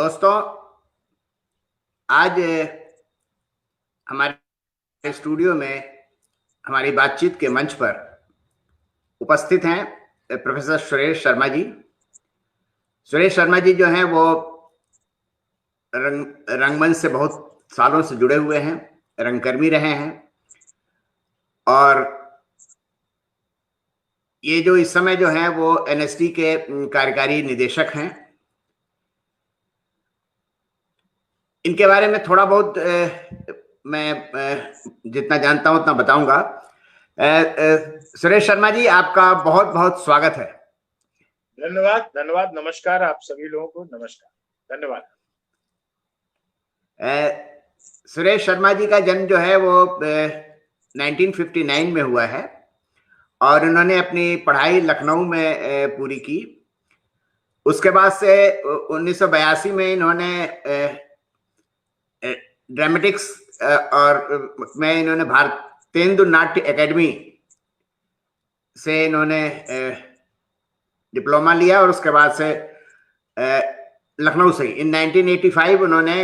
दोस्तों, आज हमारे स्टूडियो में हमारी बातचीत के मंच पर उपस्थित हैं प्रोफेसर सुरेश शर्मा जी। सुरेश शर्मा जी जो हैं वो रंगमंच से बहुत सालों से जुड़े हुए हैं, रंगकर्मी रहे हैं और ये जो इस समय जो हैं वो एनएसडी के कार्यकारी निदेशक हैं। इनके बारे में थोड़ा बहुत मैं जितना जानता हूं उतना बताऊंगा। सुरेश शर्मा जी, आपका बहुत बहुत स्वागत है। धन्यवाद धन्यवाद। नमस्कार आप सभी लोगों को, नमस्कार, धन्यवाद। सुरेश शर्मा जी का जन्म जो है वो 1959 में हुआ है और उन्होंने अपनी पढ़ाई लखनऊ में पूरी की। उसके बाद से 1982 में इन्होंने ड्रामेटिक्स और में इन्होंने भारतेंदु नाट्य एकेडमी से इन्होंने डिप्लोमा लिया और उसके बाद से लखनऊ से इन 1985 उन्होंने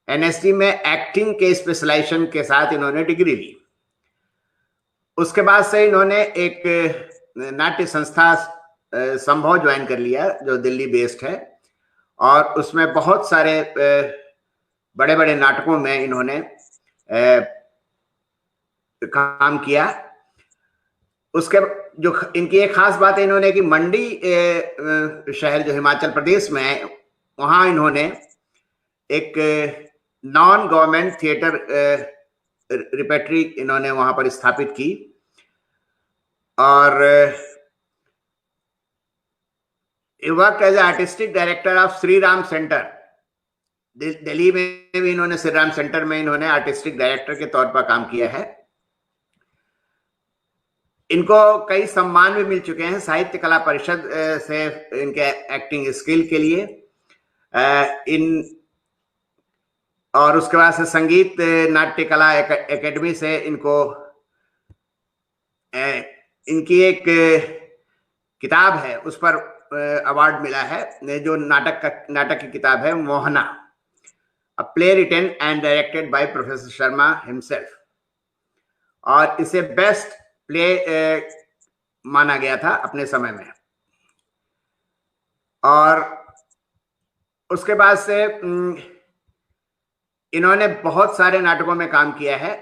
एनएसडी में एक्टिंग के स्पेशलाइजेशन के साथ इन्होंने डिग्री ली। उसके बाद से इन्होंने एक नाट्य संस्था संभव ज्वाइन कर लिया जो दिल्ली बेस्ड है और उसमें बहुत सारे बड़े बड़े नाटकों में इन्होंने काम किया। उसके जो इनकी एक खास बात है, इन्होंने कि मंडी शहर जो हिमाचल प्रदेश में है, वहां इन्होंने एक नॉन गवर्नमेंट थिएटर रिपेटरी इन्होंने वहां पर स्थापित की और work as artistic director of Shri Ram centre. Delhi में भी इन्होंने श्री राम सेंटर में इन्होंने आर्टिस्टिक डायरेक्टर के तौर पर काम किया है। इनको कई सम्मान भी मिल चुके हैं साहित्य कला परिषद से इनके एक्टिंग स्किल के लिए। और उसके बाद से संगीत नाट्य कला एकेडमी से इनको इनकी एक किताब है उस पर अवार्ड मिला है, जो नाटक की किताब है Mohana, a play written and directed by professor Sharma himself, और इसे बेस्ट प्ले माना गया था अपने समय में। और उसके बाद से इन्होंने बहुत सारे नाटकों में काम किया है,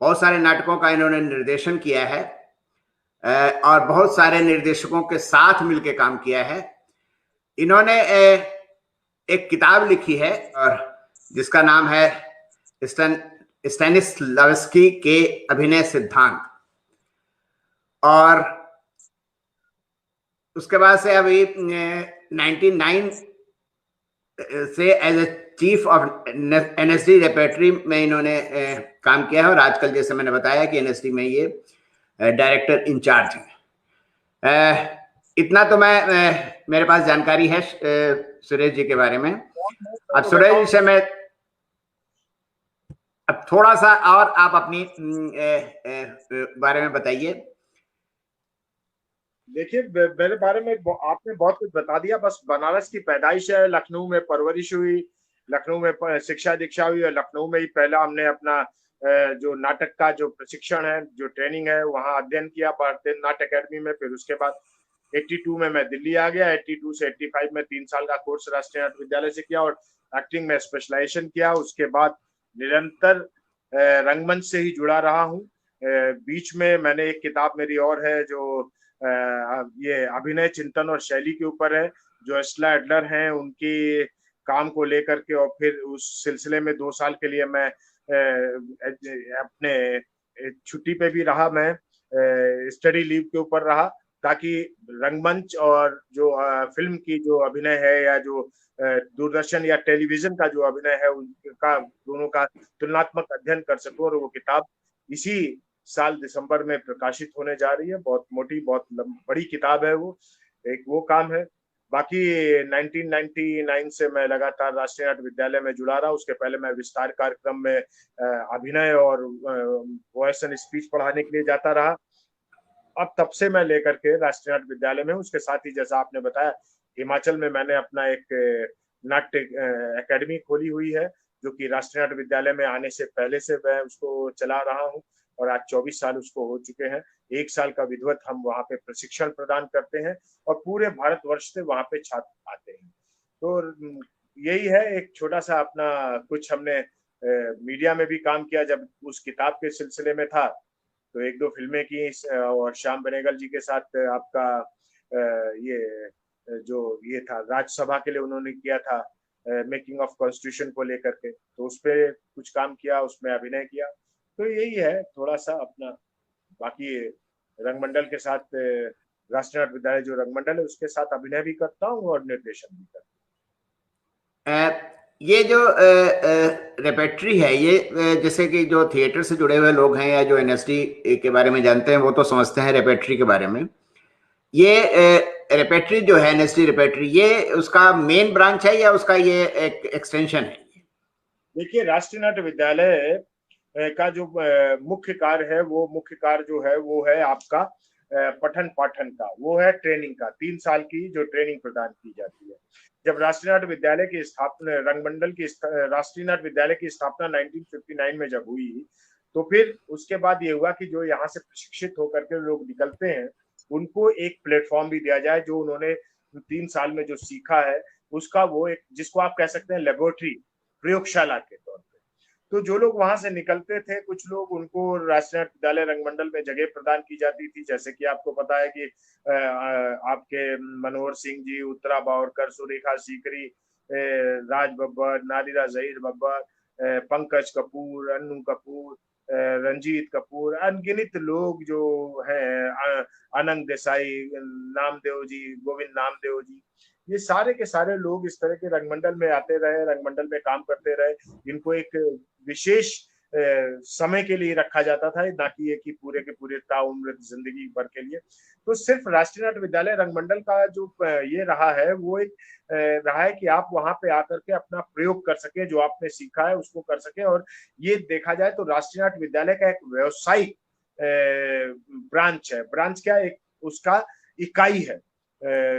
बहुत सारे नाटकों का इन्होंने निर्देशन किया है और बहुत सारे निर्देशकों के साथ मिलकर काम किया है। इन्होंने एक किताब लिखी है और जिसका नाम है स्टैनिस्लावस्की के अभिनय सिद्धांत। और उसके बाद से अभी 99 से as a chief of NSD repertory में इन्होंने काम किया है और आजकल जैसे मैंने बताया कि एनएसडी में ये डायरेक्टर इंचार्ज है। इतना तो मेरे पास जानकारी है सुरेश जी के बारे में। अब सुरेश जी से मैं अब थोड़ा सा और आप अपनी बारे में बताइए। देखिए, मेरे बारे में आपने बहुत कुछ बता दिया। बस बनारस की पैदाइश है, लखनऊ में परवरिश हुई, लखनऊ में शिक्षा दीक्षा हुई और लखनऊ में ही पहला हमने अपना जो नाटक का जो प्रशिक्षण है, जो ट्रेनिंग है, वहाँ अध्ययन किया भारतीय नाट्य अकेडमी में। फिर उसके बाद 82 में मैं दिल्ली आ गया। 82 से 85 में 3 साल का कोर्स राष्ट्रीय नाट्य विद्यालय से किया और एक्टिंग में स्पेशलाइजेशन किया। उसके बाद निरंतर रंगमंच से ही जुड़ा रहा हूँ। बीच में मैंने एक किताब मेरी और है जो ये अभिनय चिंतन और शैली के ऊपर है, जो एस्ला एडलर हैं उनकी काम को लेकर के, और फिर उस सिलसिले में 2 साल के लिए मैं अपने छुट्टी पे भी रहा, मैं स्टडी लीव के ऊपर रहा, ताकि रंगमंच और जो फिल्म की जो अभिनय है या जो दूरदर्शन या टेलीविजन का जो अभिनय है उनका दोनों का तुलनात्मक अध्ययन कर सकूं। और वो किताब इसी साल दिसंबर में प्रकाशित होने जा रही है। बहुत मोटी, बहुत बड़ी किताब है वो, एक वो काम है। बाकी 1999 से मैं लगातार राष्ट्रीय नाट्य विद्यालय में जुड़ा रहा। उसके पहले मैं विस्तार कार्यक्रम में अभिनय और वॉइस एंड स्पीच पढ़ाने के लिए जाता रहा। अब तब से मैं लेकर के राष्ट्रीय नाट्य विद्यालय में, उसके साथ ही जैसा आपने बताया हिमाचल में मैंने अपना एक नाट्य एकेडमी खोली हुई है, जो कि राष्ट्रीय नाट्य विद्यालय में आने से पहले से मैं उसको चला रहा हूँ, और आज 24 साल उसको हो चुके हैं। 1 साल का विधिवत हम वहाँ पे प्रशिक्षण प्रदान करते हैं, और पूरे भारतवर्ष से वहाँ पे छात्र आते हैं। तो यही है एक छोटा सा अपना, कुछ हमने मीडिया में भी काम किया जब उस किताब के सिलसिले में था, तो 1-2 फिल्में की, और श्याम बेनेगल जी के साथ आपका ये जो ये था राज्यसभा के लिए उन्होंने किया था, मेकिंग ऑफ कॉन्स्टिट्यूशन को लेकर के, तो उस पर कुछ काम किया, उसमें अभिनय किया। तो यही है थोड़ा सा अपना। बाकी रंगमंडल के साथ राष्ट्रीय नाट्य विद्यालय जो रंगमंडल है उसके साथ अभिनय भी करता हूँ और निर्देशन भी करता ये जो रेपेट्री है, ये जैसे कि जो थिएटर से जुड़े हुए लोग हैं या जो एनएसडी के बारे में जानते हैं वो तो समझते हैं रेपेट्री के बारे में। ये रेपेट्री जो है, एनएसडी रेपेट्री, ये उसका मेन ब्रांच है या उसका ये एक एक्सटेंशन है? देखिए, राष्ट्रीय नाट्य विद्यालय का जो मुख्य कार्य है, वो मुख्य कार्य जो है वो है आपका पठन पाठन का, वो है ट्रेनिंग का। 3 साल की जो ट्रेनिंग प्रदान की जाती है। जब राष्ट्रीय नाट्य विद्यालय की स्थापना, रंगमंडल की राष्ट्रीय नाट्य विद्यालय की स्थापना 1959 में जब हुई, तो फिर उसके बाद ये हुआ कि जो यहाँ से प्रशिक्षित होकर के लोग निकलते हैं, उनको एक प्लेटफॉर्म भी दिया जाए, जो उन्होंने 3 साल में जो सीखा है उसका वो एक, जिसको आप कह सकते हैं लेबोरेटरी, प्रयोगशाला के तौर पे। तो जो लोग वहां से निकलते थे, कुछ लोग, उनको राष्ट्रीय विद्यालय रंगमंडल में जगह प्रदान की जाती थी। जैसे कि आपको पता है कि आपके मनोहर सिंह जी, उत्तरा बावरकर, सुरेखा सीकरी, राज बब्बर, नादिरा जहीर बब्बर, पंकज कपूर, अन्नू कपूर, रंजीत कपूर, अनगिनत लोग जो हैं, अनंग देसाई, नामदेव जी, गोविंद नामदेव जी, ये सारे के सारे लोग इस तरह के रंगमंडल में आते रहे, रंगमंडल में काम करते रहे। इनको एक विशेष समय के लिए रखा जाता था, ना कि ये कि पूरे के पूरे ताउम्र जिंदगी भर के लिए। तो सिर्फ राष्ट्रीय नाट्य विद्यालय रंगमंडल का जो ये रहा है, वो एक रहा है कि आप वहां पे आकर के अपना प्रयोग कर सके, जो आपने सीखा है उसको कर सके। और ये देखा जाए तो राष्ट्रीय नाट्य विद्यालय का एक व्यवसायिक ब्रांच है। ब्रांच क्या, एक उसका इकाई है,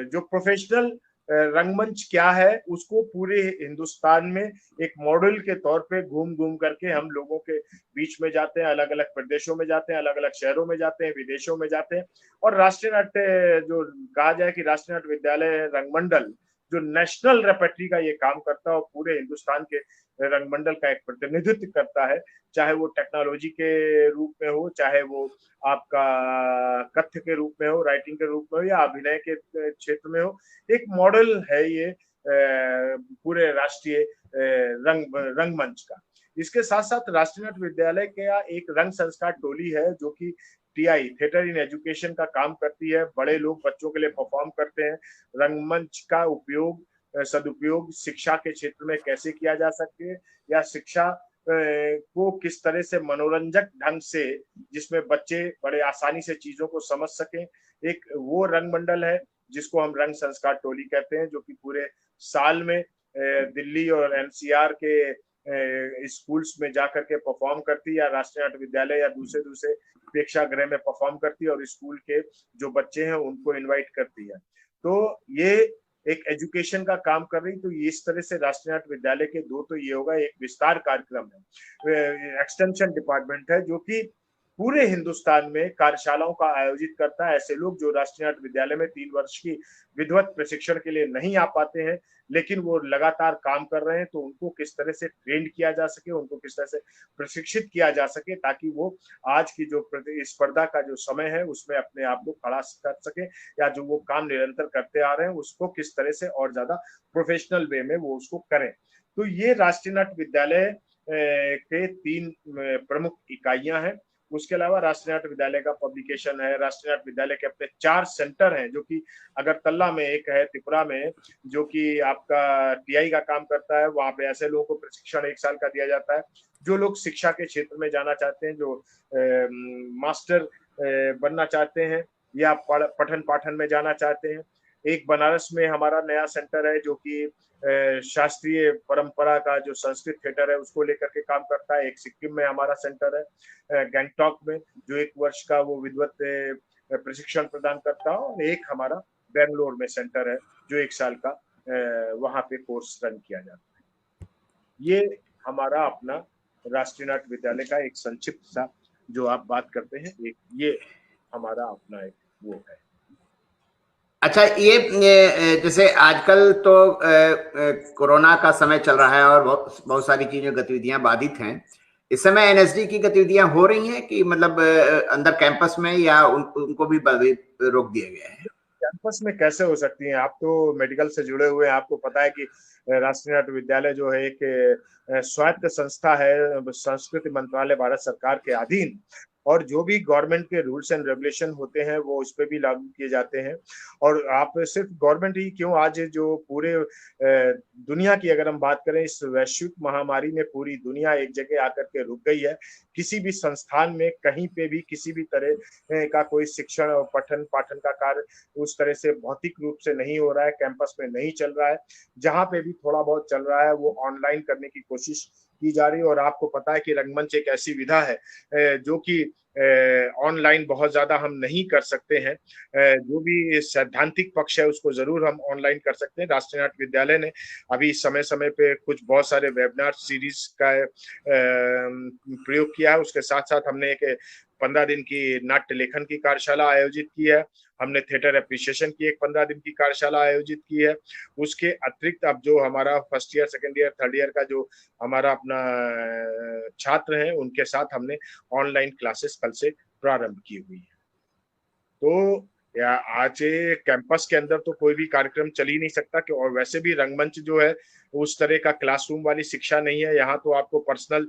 जो प्रोफेशनल रंगमंच क्या है उसको पूरे हिंदुस्तान में एक मॉडल के तौर पे घूम घूम करके हम लोगों के बीच में जाते हैं, अलग अलग प्रदेशों में जाते हैं, अलग अलग शहरों में जाते हैं, विदेशों में जाते हैं। और राष्ट्रीय नाट्य, जो कहा जाए कि राष्ट्रीय नाट्य विद्यालय रंगमंडल जो नेशनल रेपेट्री का ये काम करता है, और पूरे हिंदुस्तान के रंगमंडल का एक प्रतिनिधित्व करता है, चाहे वो टेक्नोलॉजी के रूप में हो, चाहे वो आपका कथ्य के रूप में हो, राइटिंग के रूप में हो, या अभिनय के क्षेत्र में हो। एक मॉडल है ये पूरे राष्ट्रीय रंगमंच का। इसके साथ साथ राष्ट्रीय नाट्य विद्यालय का एक रंग संस्कार टोली है, जो कि टीआई, थिएटर इन एजुकेशन का काम करती है। बड़े लोग बच्चों के लिए परफॉर्म करते हैं। रंगमंच का उपयोग, सदुपयोग शिक्षा के क्षेत्र में कैसे किया जा सके, या शिक्षा को किस तरह से मनोरंजक ढंग से, जिसमें बच्चे बड़े आसानी से चीजों को समझ सकें, एक वो रंगमंडल है जिसको हम रंग संस्कार टोली कहते हैं, जो कि पूरे साल में दिल्ली और एनसीआर के स्कूल्स में जाकर के परफॉर्म करती है, या राष्ट्रीय नाट्य विद्यालय या दूसरे दूसरे प्रेक्षागृह में परफॉर्म करती है, और स्कूल के जो बच्चे हैं उनको इनवाइट करती है। तो ये एक एजुकेशन का काम कर रही। तो इस तरह से राष्ट्रीय नाट्य विद्यालय के दो तो ये होगा, एक विस्तार कार्यक्रम है, एक्सटेंशन डिपार्टमेंट है, जो कि पूरे हिंदुस्तान में कार्यशालाओं का आयोजित करता है। ऐसे लोग जो राष्ट्रीय नाट्य विद्यालय में 3 वर्ष की विधिवत प्रशिक्षण के लिए नहीं आ पाते हैं, लेकिन वो लगातार काम कर रहे हैं, तो उनको किस तरह से ट्रेन किया जा सके, उनको किस तरह से प्रशिक्षित किया जा सके, ताकि वो आज की जो प्रतिस्पर्धा का जो समय है उसमें अपने आप को खड़ा कर सके, या जो वो काम निरंतर करते आ रहे हैं उसको किस तरह से और ज्यादा प्रोफेशनल वे में वो उसको करें। तो ये राष्ट्रीय नाट्य विद्यालय के 3 प्रमुख इकाइयां हैं। उसके अलावा राष्ट्रीय नाट्य विद्यालय का पब्लिकेशन है। राष्ट्रीय नाट्य विद्यालय के अपने 4 सेंटर हैं, जो कि अगरतला में एक है, त्रिपुरा में, जो कि आपका टीआई का काम करता है। वहां पे ऐसे लोगों को प्रशिक्षण 1 साल का दिया जाता है, जो लोग शिक्षा के क्षेत्र में जाना चाहते हैं, जो मास्टर बनना चाहते हैं, या पठन पाठन में जाना चाहते हैं। एक बनारस में हमारा नया सेंटर है, जो कि शास्त्रीय परंपरा का जो संस्कृत थिएटर है उसको लेकर के काम करता है। एक सिक्किम में हमारा सेंटर है, गैंगटॉक में, जो 1 वर्ष का वो विधिवत प्रशिक्षण प्रदान करता है। और एक हमारा बेंगलोर में सेंटर है जो 1 साल का वहां पे कोर्स रन किया जाता है। ये हमारा अपना राष्ट्रीय नाट्य विद्यालय का एक संक्षिप्त सा जो आप बात करते हैं, एक ये हमारा अपना एक वो है। अच्छा, ये जैसे आजकल तो कोरोना का समय चल रहा है और बहुत बहुत सारी चीजें गतिविधियां बाधित हैं। इस समय एनएसडी की गतिविधियां हो रही हैं कि मतलब अंदर कैंपस में, या उनको भी रोक दिया गया है? कैंपस में कैसे हो सकती हैं? आप तो मेडिकल से जुड़े हुए हैं, आपको पता है कि राष्ट्रीय नाट्य विद्यालय जो है एक स्वायत्त संस्था है, संस्कृति मंत्रालय भारत सरकार के अधीन, और जो भी गवर्नमेंट के रूल्स एंड रेगुलेशन होते हैं वो उस पर भी लागू किए जाते हैं। और आप सिर्फ गवर्नमेंट ही क्यों, आज जो पूरे दुनिया की अगर हम बात करें, इस वैश्विक महामारी में पूरी दुनिया एक जगह आकर के रुक गई है। किसी भी संस्थान में कहीं पे भी किसी भी तरह का कोई शिक्षण और पठन पाठन का कार्य उस तरह से भौतिक रूप से नहीं हो रहा है, कैंपस में नहीं चल रहा है। जहां पे भी थोड़ा बहुत चल रहा है वो ऑनलाइन करने की कोशिश की जा रही है। और आपको पता है कि रंगमंच एक ऐसी विधा है जो कि ऑनलाइन बहुत ज्यादा हम नहीं कर सकते हैं। जो भी सैद्धांतिक पक्ष है उसको जरूर हम ऑनलाइन कर सकते हैं। राष्ट्रीय नाट्य विद्यालय ने अभी समय समय पे कुछ बहुत सारे वेबिनार सीरीज का प्रयोग किया है। उसके साथ साथ हमने एक 15 दिन की नाट्य लेखन की कार्यशाला आयोजित की है। हमने थिएटर एप्रिसिएशन की एक 15 दिन की कार्यशाला आयोजित की है। उसके अतिरिक्त अब जो हमारा first year, second year, third year का जो हमारा अपना छात्र है उनके साथ हमने ऑनलाइन क्लासेस कल से प्रारंभ की हुई है। तो या आज कैंपस के अंदर तो कोई भी कार्यक्रम चल ही नहीं सकता कि, और वैसे भी रंगमंच जो है उस तरह का क्लासरूम वाली शिक्षा नहीं है। यहाँ तो आपको पर्सनल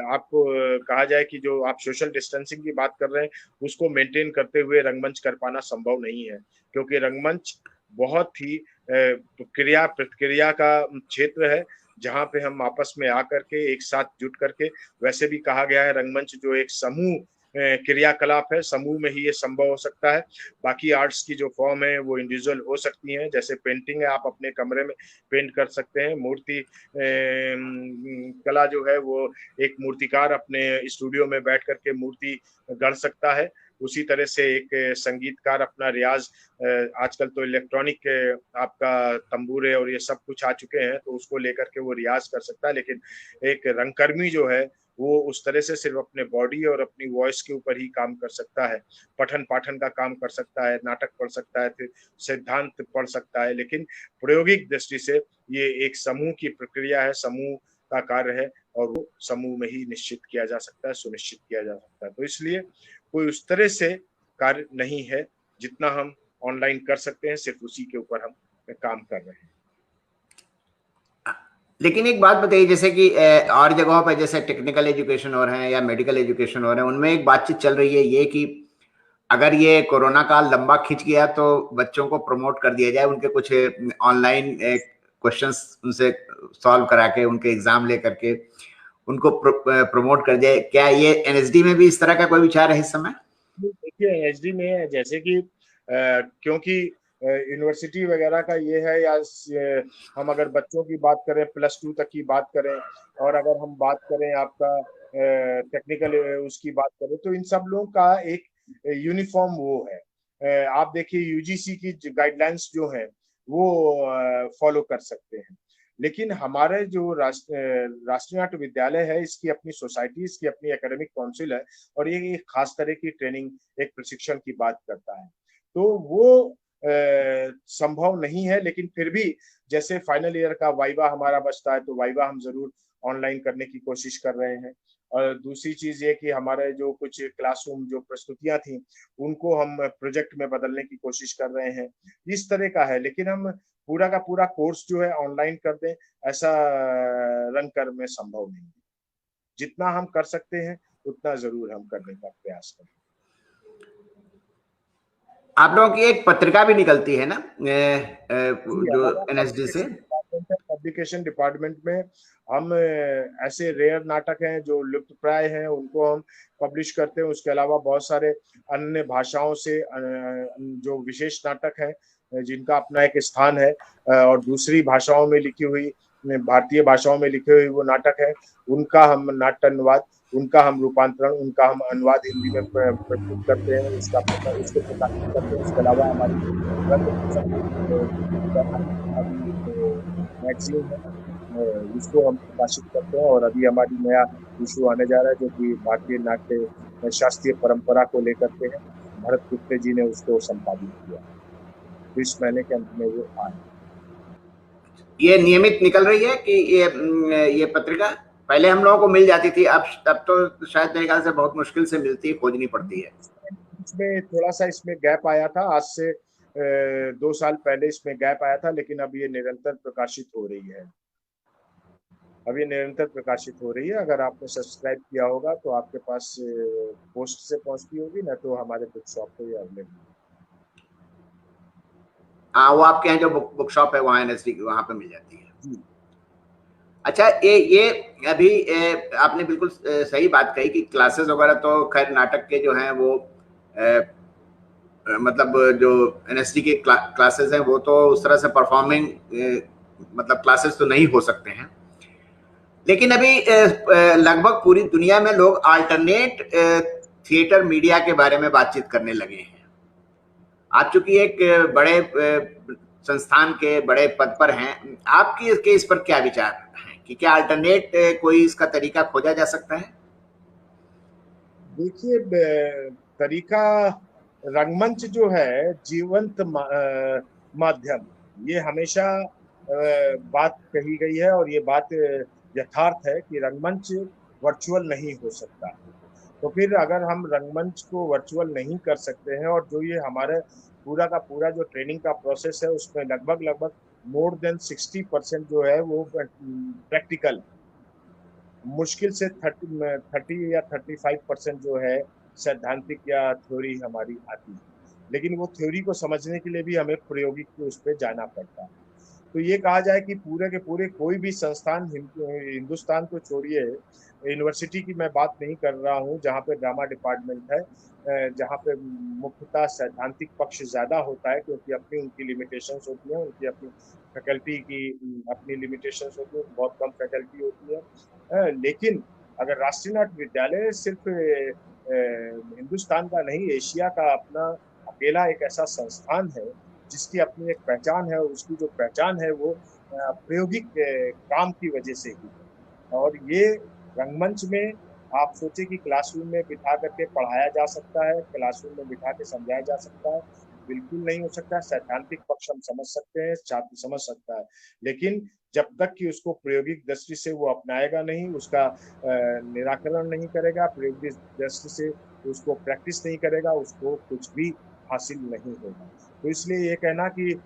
आपको कहा जाए कि जो आप सोशल डिस्टेंसिंग की बात कर रहे हैं उसको मेंटेन करते हुए रंगमंच कर पाना संभव नहीं है, क्योंकि रंगमंच बहुत ही क्रिया प्रतिक्रिया का क्षेत्र है जहाँ पे हम आपस में आकर के एक साथ जुट करके, वैसे भी कहा गया है रंगमंच जो एक समूह क्रियाकलाप है, समूह में ही ये संभव हो सकता है। बाकी आर्ट्स की जो फॉर्म है वो इंडिविजुअल हो सकती हैं, जैसे पेंटिंग है, आप अपने कमरे में पेंट कर सकते हैं। मूर्ति कला जो है वो एक मूर्तिकार अपने स्टूडियो में बैठ करके मूर्ति गढ़ सकता है। उसी तरह से एक संगीतकार अपना रियाज, आजकल तो इलेक्ट्रॉनिक आपका तंबूरे और ये सब कुछ आ चुके हैं तो उसको लेकर के वो रियाज कर सकता है। लेकिन एक रंगकर्मी जो है वो उस तरह से सिर्फ अपने बॉडी और अपनी वॉइस के ऊपर ही काम कर सकता है। पठन पाठन का काम कर सकता है, नाटक पढ़ सकता है, फिर सिद्धांत पढ़ सकता है, लेकिन प्रायोगिक दृष्टि से ये एक समूह की प्रक्रिया है, समूह का कार्य है और वो समूह में ही निश्चित किया जा सकता है, सुनिश्चित किया जा सकता है। तो इसलिए कोई उस तरह से कार्य नहीं है, जितना हम ऑनलाइन कर सकते हैं सिर्फ उसी के ऊपर हम काम कर रहे हैं। लेकिन एक बात बताइए, जैसे कि और जगहों पर जैसे टेक्निकल एजुकेशन हो रहे हैं या मेडिकल एजुकेशन हो रहे हैं, उनमें एक बातचीत चल रही है ये कि अगर ये कोरोना काल लंबा खिंच गया तो बच्चों को प्रमोट कर दिया जाए, उनके कुछ ऑनलाइन क्वेश्चंस उनसे सॉल्व करा के उनके एग्जाम लेकर के उनको प्रमोट कर दिया। क्या ये एनएसडी में भी इस तरह का कोई विचार है इस समय? देखिए एनएसडी में जैसे कि क्योंकि यूनिवर्सिटी वगैरह का ये है, या हम अगर बच्चों की बात करें +2 तक की बात करें, और अगर हम बात करें आपका टेक्निकल उसकी बात करें, तो इन सब लोगों का एक यूनिफॉर्म वो है। आप देखिए यूजीसी की गाइडलाइंस जो है वो फॉलो कर सकते हैं। लेकिन हमारे जो राष्ट्रीय नाट्य विद्यालय है इसकी अपनी सोसाइटी, इसकी अपनी एकेडमिक काउंसिल है, और ये एक खास तरह की ट्रेनिंग, एक प्रशिक्षण की बात करता है। तो वो संभव नहीं है। लेकिन फिर भी जैसे फाइनल ईयर का वाइवा हमारा बचता है तो वाइवा हम जरूर ऑनलाइन करने की कोशिश कर रहे हैं। और दूसरी चीज ये कि हमारे जो कुछ क्लासरूम जो प्रस्तुतियां थी उनको हम प्रोजेक्ट में बदलने की कोशिश कर रहे हैं। इस तरह का है, लेकिन हम पूरा का पूरा कोर्स जो है ऑनलाइन कर दें ऐसा रंग कर में संभव नहीं है। जितना हम कर सकते हैं उतना जरूर हम करने का प्रयास करें। आप लोगों की एक पत्रिका भी निकलती है ना जो एनएसडी से? पब्लिकेशन डिपार्टमेंट में हम ऐसे रेयर नाटक हैं जो लुप्त प्राय हैं उनको हम पब्लिश करते हैं। उसके अलावा बहुत सारे अन्य भाषाओं से जो विशेष नाटक हैं जिनका अपना एक स्थान है और दूसरी भाषाओं में लिखी हुई भारतीय भाषाओं में लिखे हुए वो नाटक है, उनका हम नाट्य अनुवाद, उनका हम रूपांतरण, उनका हम अनुवाद हिंदी में प्रस्तुत करते हैं, उसको प्रकाशित करते हैं। इसके अलावा हमारी रंग मैगजीन है, उसको हम प्रकाशित करते हैं। और अभी हमारी नया इशू आने जा रहा है जो कि भारतीय नाट्य शास्त्रीय परंपरा को लेकर के है। भरत गुप्ते जी ने उसको संपादित किया, इस महीने के अंत में वो आए। ये नियमित निकल रही है कि ये पत्रिका पहले हम लोगों को मिल जाती थी, अब तो शायद मेरे ख्याल से बहुत मुश्किल से मिलती है, खोजनी पड़ती है। इसमें थोड़ा सा इसमें गैप आया था, आज से 2 साल पहले इसमें गैप आया था, लेकिन अब ये निरंतर प्रकाशित हो रही है। अब ये निरंतर प्रकाशित हो रही है। अगर आपने सब्सक्राइब किया होगा तो आपके पास पोस्ट से पहुंचती होगी, ना तो हमारे बुक शॉप पे ये अवेलेबल। हाँ, वो आपके यहाँ जो बुक शॉप है वहाँ एनएसडी की, वहाँ पे मिल जाती है। अच्छा, ये अभी आपने बिल्कुल सही बात कही कि क्लासेस वगैरह तो खैर नाटक के जो हैं वो मतलब जो एनएसडी के क्लासेस हैं वो तो उस तरह से परफॉर्मिंग मतलब क्लासेस तो नहीं हो सकते हैं, लेकिन अभी लगभग पूरी दुनिया में लोग अल्टरनेट थिएटर मीडिया के बारे में बातचीत करने लगे हैं। आप चूंकि एक बड़े संस्थान के बड़े पद पर हैं, आपकी इसके इस पर क्या विचार है कि क्या अल्टरनेट कोई इसका तरीका खोजा जा सकता है? देखिए, तरीका, रंगमंच जो है जीवंत माध्यम, ये हमेशा बात कही गई है और ये बात यथार्थ है कि रंगमंच वर्चुअल नहीं हो सकता। तो फिर अगर हम रंगमंच को वर्चुअल नहीं कर सकते हैं, और जो ये हमारे पूरा का पूरा जो ट्रेनिंग का प्रोसेस है उसमें लगभग लगभग मोर देन 60% जो है वो प्रैक्टिकल, मुश्किल से 30 या 35% जो है सैद्धांतिक या थ्योरी हमारी आती है। लेकिन वो थ्योरी को समझने के लिए भी हमें प्रायोगिक उस पर जाना पड़ता है। तो ये कहा जाए कि पूरे के पूरे कोई भी संस्थान, हिंदुस्तान को छोड़िए, यूनिवर्सिटी की मैं बात नहीं कर रहा हूँ जहाँ पे ड्रामा डिपार्टमेंट है, जहाँ पे मुख्यतः सैद्धांतिक पक्ष ज्यादा होता है, क्योंकि अपनी उनकी लिमिटेशंस होती हैं, उनकी अपनी फैकल्टी की अपनी लिमिटेशंस होती है, बहुत कम फैकल्टी होती है। लेकिन अगर राष्ट्रीय नाट्य विद्यालय सिर्फ हिंदुस्तान का नहीं, एशिया का अपना अकेला एक ऐसा संस्थान है जिसकी अपनी एक पहचान है, उसकी जो पहचान है वो प्रायोगिक काम की वजह से ही है। और ये रंगमंच में आप सोचे कि क्लासरूम में बिठा करके पढ़ाया जा सकता है, क्लासरूम में बिठा के समझाया जा सकता है, बिल्कुल नहीं हो सकता। सैद्धांतिक पक्ष हम समझ सकते हैं, छात्र समझ सकता है, लेकिन जब तक कि उसको प्रायोगिक दृष्टि से वो अपनाएगा नहीं, उसका निराकरण नहीं करेगा, प्रायोगिक दृष्टि से उसको प्रैक्टिस नहीं करेगा, उसको कुछ भी हासिल नहीं होगा। तो इसलिए ये कहना कि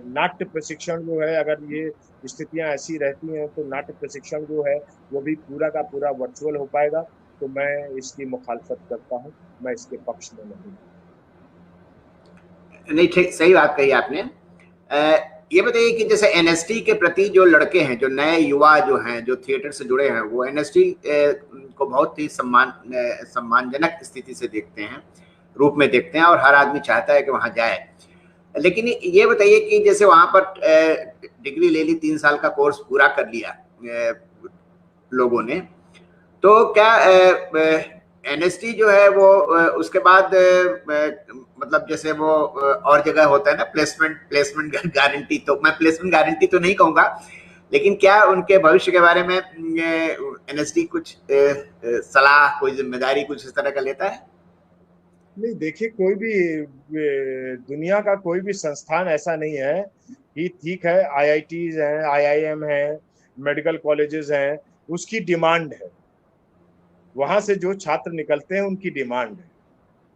नाट्य प्रशिक्षण जो है, अगर ये स्थितियां ऐसी रहती हैं तो नाट्य प्रशिक्षण जो है वो भी पूरा का पूरा वर्चुअल हो पाएगा, तो मैं इसकी मुखालफत करता हूँ, मैं इसके पक्ष में नहीं। नहीं, ठीक, सही बात कही आपने। ये बताइए कि जैसे एनएसटी के प्रति जो लड़के हैं, जो नए युवा जो हैं, जो थिएटर से जुड़े हैं, वो एनएसटी को बहुत ही सम्मानजनक स्थिति से देखते हैं, रूप में देखते हैं, और हर आदमी चाहता है कि वहां जाए। लेकिन ये बताइए कि जैसे वहां पर डिग्री ले ली, 3 साल का कोर्स पूरा कर लिया लोगों ने, तो क्या एनएसटी जो है वो उसके बाद मतलब जैसे वो और जगह होता है ना प्लेसमेंट गारंटी, तो मैं प्लेसमेंट गारंटी तो नहीं कहूंगा, लेकिन क्या उनके भविष्य के बारे में एनएसटी कुछ सलाह, कोई जिम्मेदारी कुछ इस तरह का लेता है? नहीं, देखिए, कोई भी दुनिया का कोई भी संस्थान ऐसा नहीं है कि ठीक है आईआईटीज हैं, आईआईएम हैं, मेडिकल कॉलेजेस हैं, उसकी डिमांड है, वहां से जो छात्र निकलते हैं उनकी डिमांड है।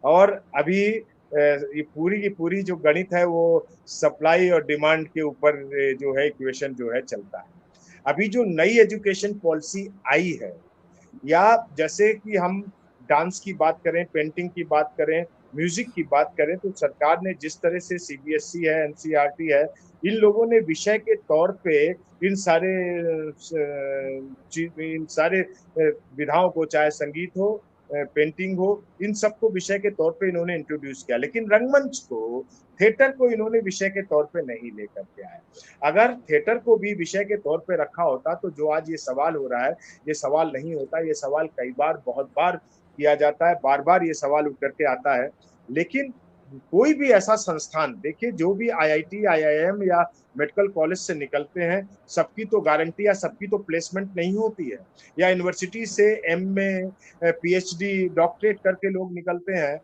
और अभी ये पूरी की पूरी जो गणित है वो सप्लाई और डिमांड के ऊपर जो है इक्वेशन जो है चलता है। अभी जो नई एजुकेशन पॉलिसी आई है, या जैसे कि हम डांस की बात करें, पेंटिंग की बात करें, म्यूजिक की बात करें, तो सरकार ने जिस तरह से सीबीएसई है, एनसीईआरटी है, इन लोगों ने विषय के तौर पे इन सारे विधाओं को, चाहे संगीत हो, पेंटिंग हो, इन सबको विषय के तौर पे इन्होंने इंट्रोड्यूस किया, लेकिन रंगमंच को, थिएटर को इन्होंने विषय के तौर पे नहीं लेकर के आए। अगर थिएटर को भी विषय के तौर पे रखा होता तो जो आज ये सवाल हो रहा है, ये सवाल नहीं होता। ये सवाल कई बार, बहुत बार किया जाता है, बार बार ये सवाल उठ करके आता है। लेकिन कोई भी ऐसा संस्थान देखिए, जो भी आईआईटी, आईआईएम या मेडिकल कॉलेज से निकलते हैं, सबकी तो गारंटी या सबकी तो प्लेसमेंट नहीं होती है। या यूनिवर्सिटी से एमए, पीएचडी, डॉक्टरेट करके लोग निकलते हैं,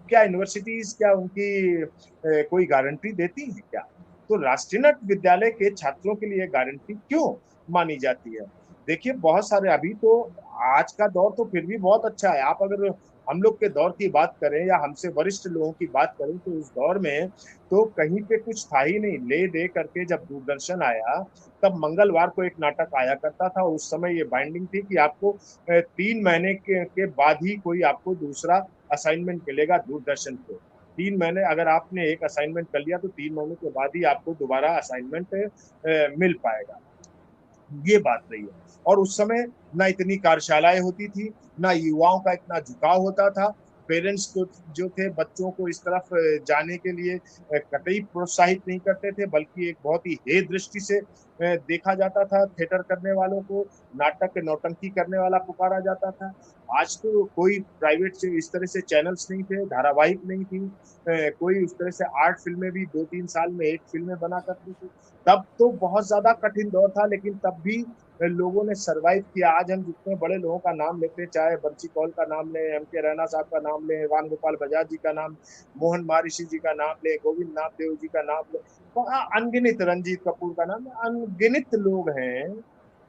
क्या यूनिवर्सिटीज, क्या उनकी कोई गारंटी देती है क्या? तो राष्ट्रीय विद्यालय के छात्रों के लिए गारंटी क्यों मानी जाती है? देखिए, बहुत सारे, अभी तो आज का दौर तो फिर भी बहुत अच्छा है। आप अगर हम लोग के दौर की बात करें या हमसे वरिष्ठ लोगों की बात करें, तो उस दौर में तो कहीं पे कुछ था ही नहीं। ले दे करके जब दूरदर्शन आया, तब मंगलवार को एक नाटक आया करता था। उस समय ये बाइंडिंग थी कि आपको 3 महीने के बाद ही कोई आपको दूसरा असाइनमेंट मिलेगा दूरदर्शन पे। 3 महीने अगर आपने एक असाइनमेंट कर लिया, तो 3 महीने के बाद ही आपको दोबारा असाइनमेंट मिल पाएगा। ये बात रही है। और उस समय ना इतनी कार्यशालाएं होती थी, ना युवाओं का इतना झुकाव होता था। पेरेंट्स तो जो थे, बच्चों को इस तरफ जाने के लिए कतई प्रोत्साहित नहीं करते थे, बल्कि एक बहुत ही हे दृष्टि से देखा जाता था। थिएटर करने वालों को नाटक नौटंकी करने वाला पुकारा जाता था। आज तो कोई प्राइवेट से इस तरह से चैनल्स नहीं थे, धारावाहिक नहीं थी, कोई उस तरह से आर्ट फिल्में भी 2-3 साल में एक फिल्में बना करती थी। तब तो बहुत ज्यादा कठिन दौर था, लेकिन तब भी लोगों ने सरवाइव किया। आज हम जितने बड़े लोगों का नाम लेते हैं, चाहे बंसी कौल का नाम लें, एम के रैना साहब का नाम लें, राम गोपाल बजाज जी का नाम, मोहन महर्षि जी का नाम लें, गोविंद नामदेव जी का नाम लें, तो अनगिनत, रंजीत कपूर का नाम, अनगिनत लोग हैं।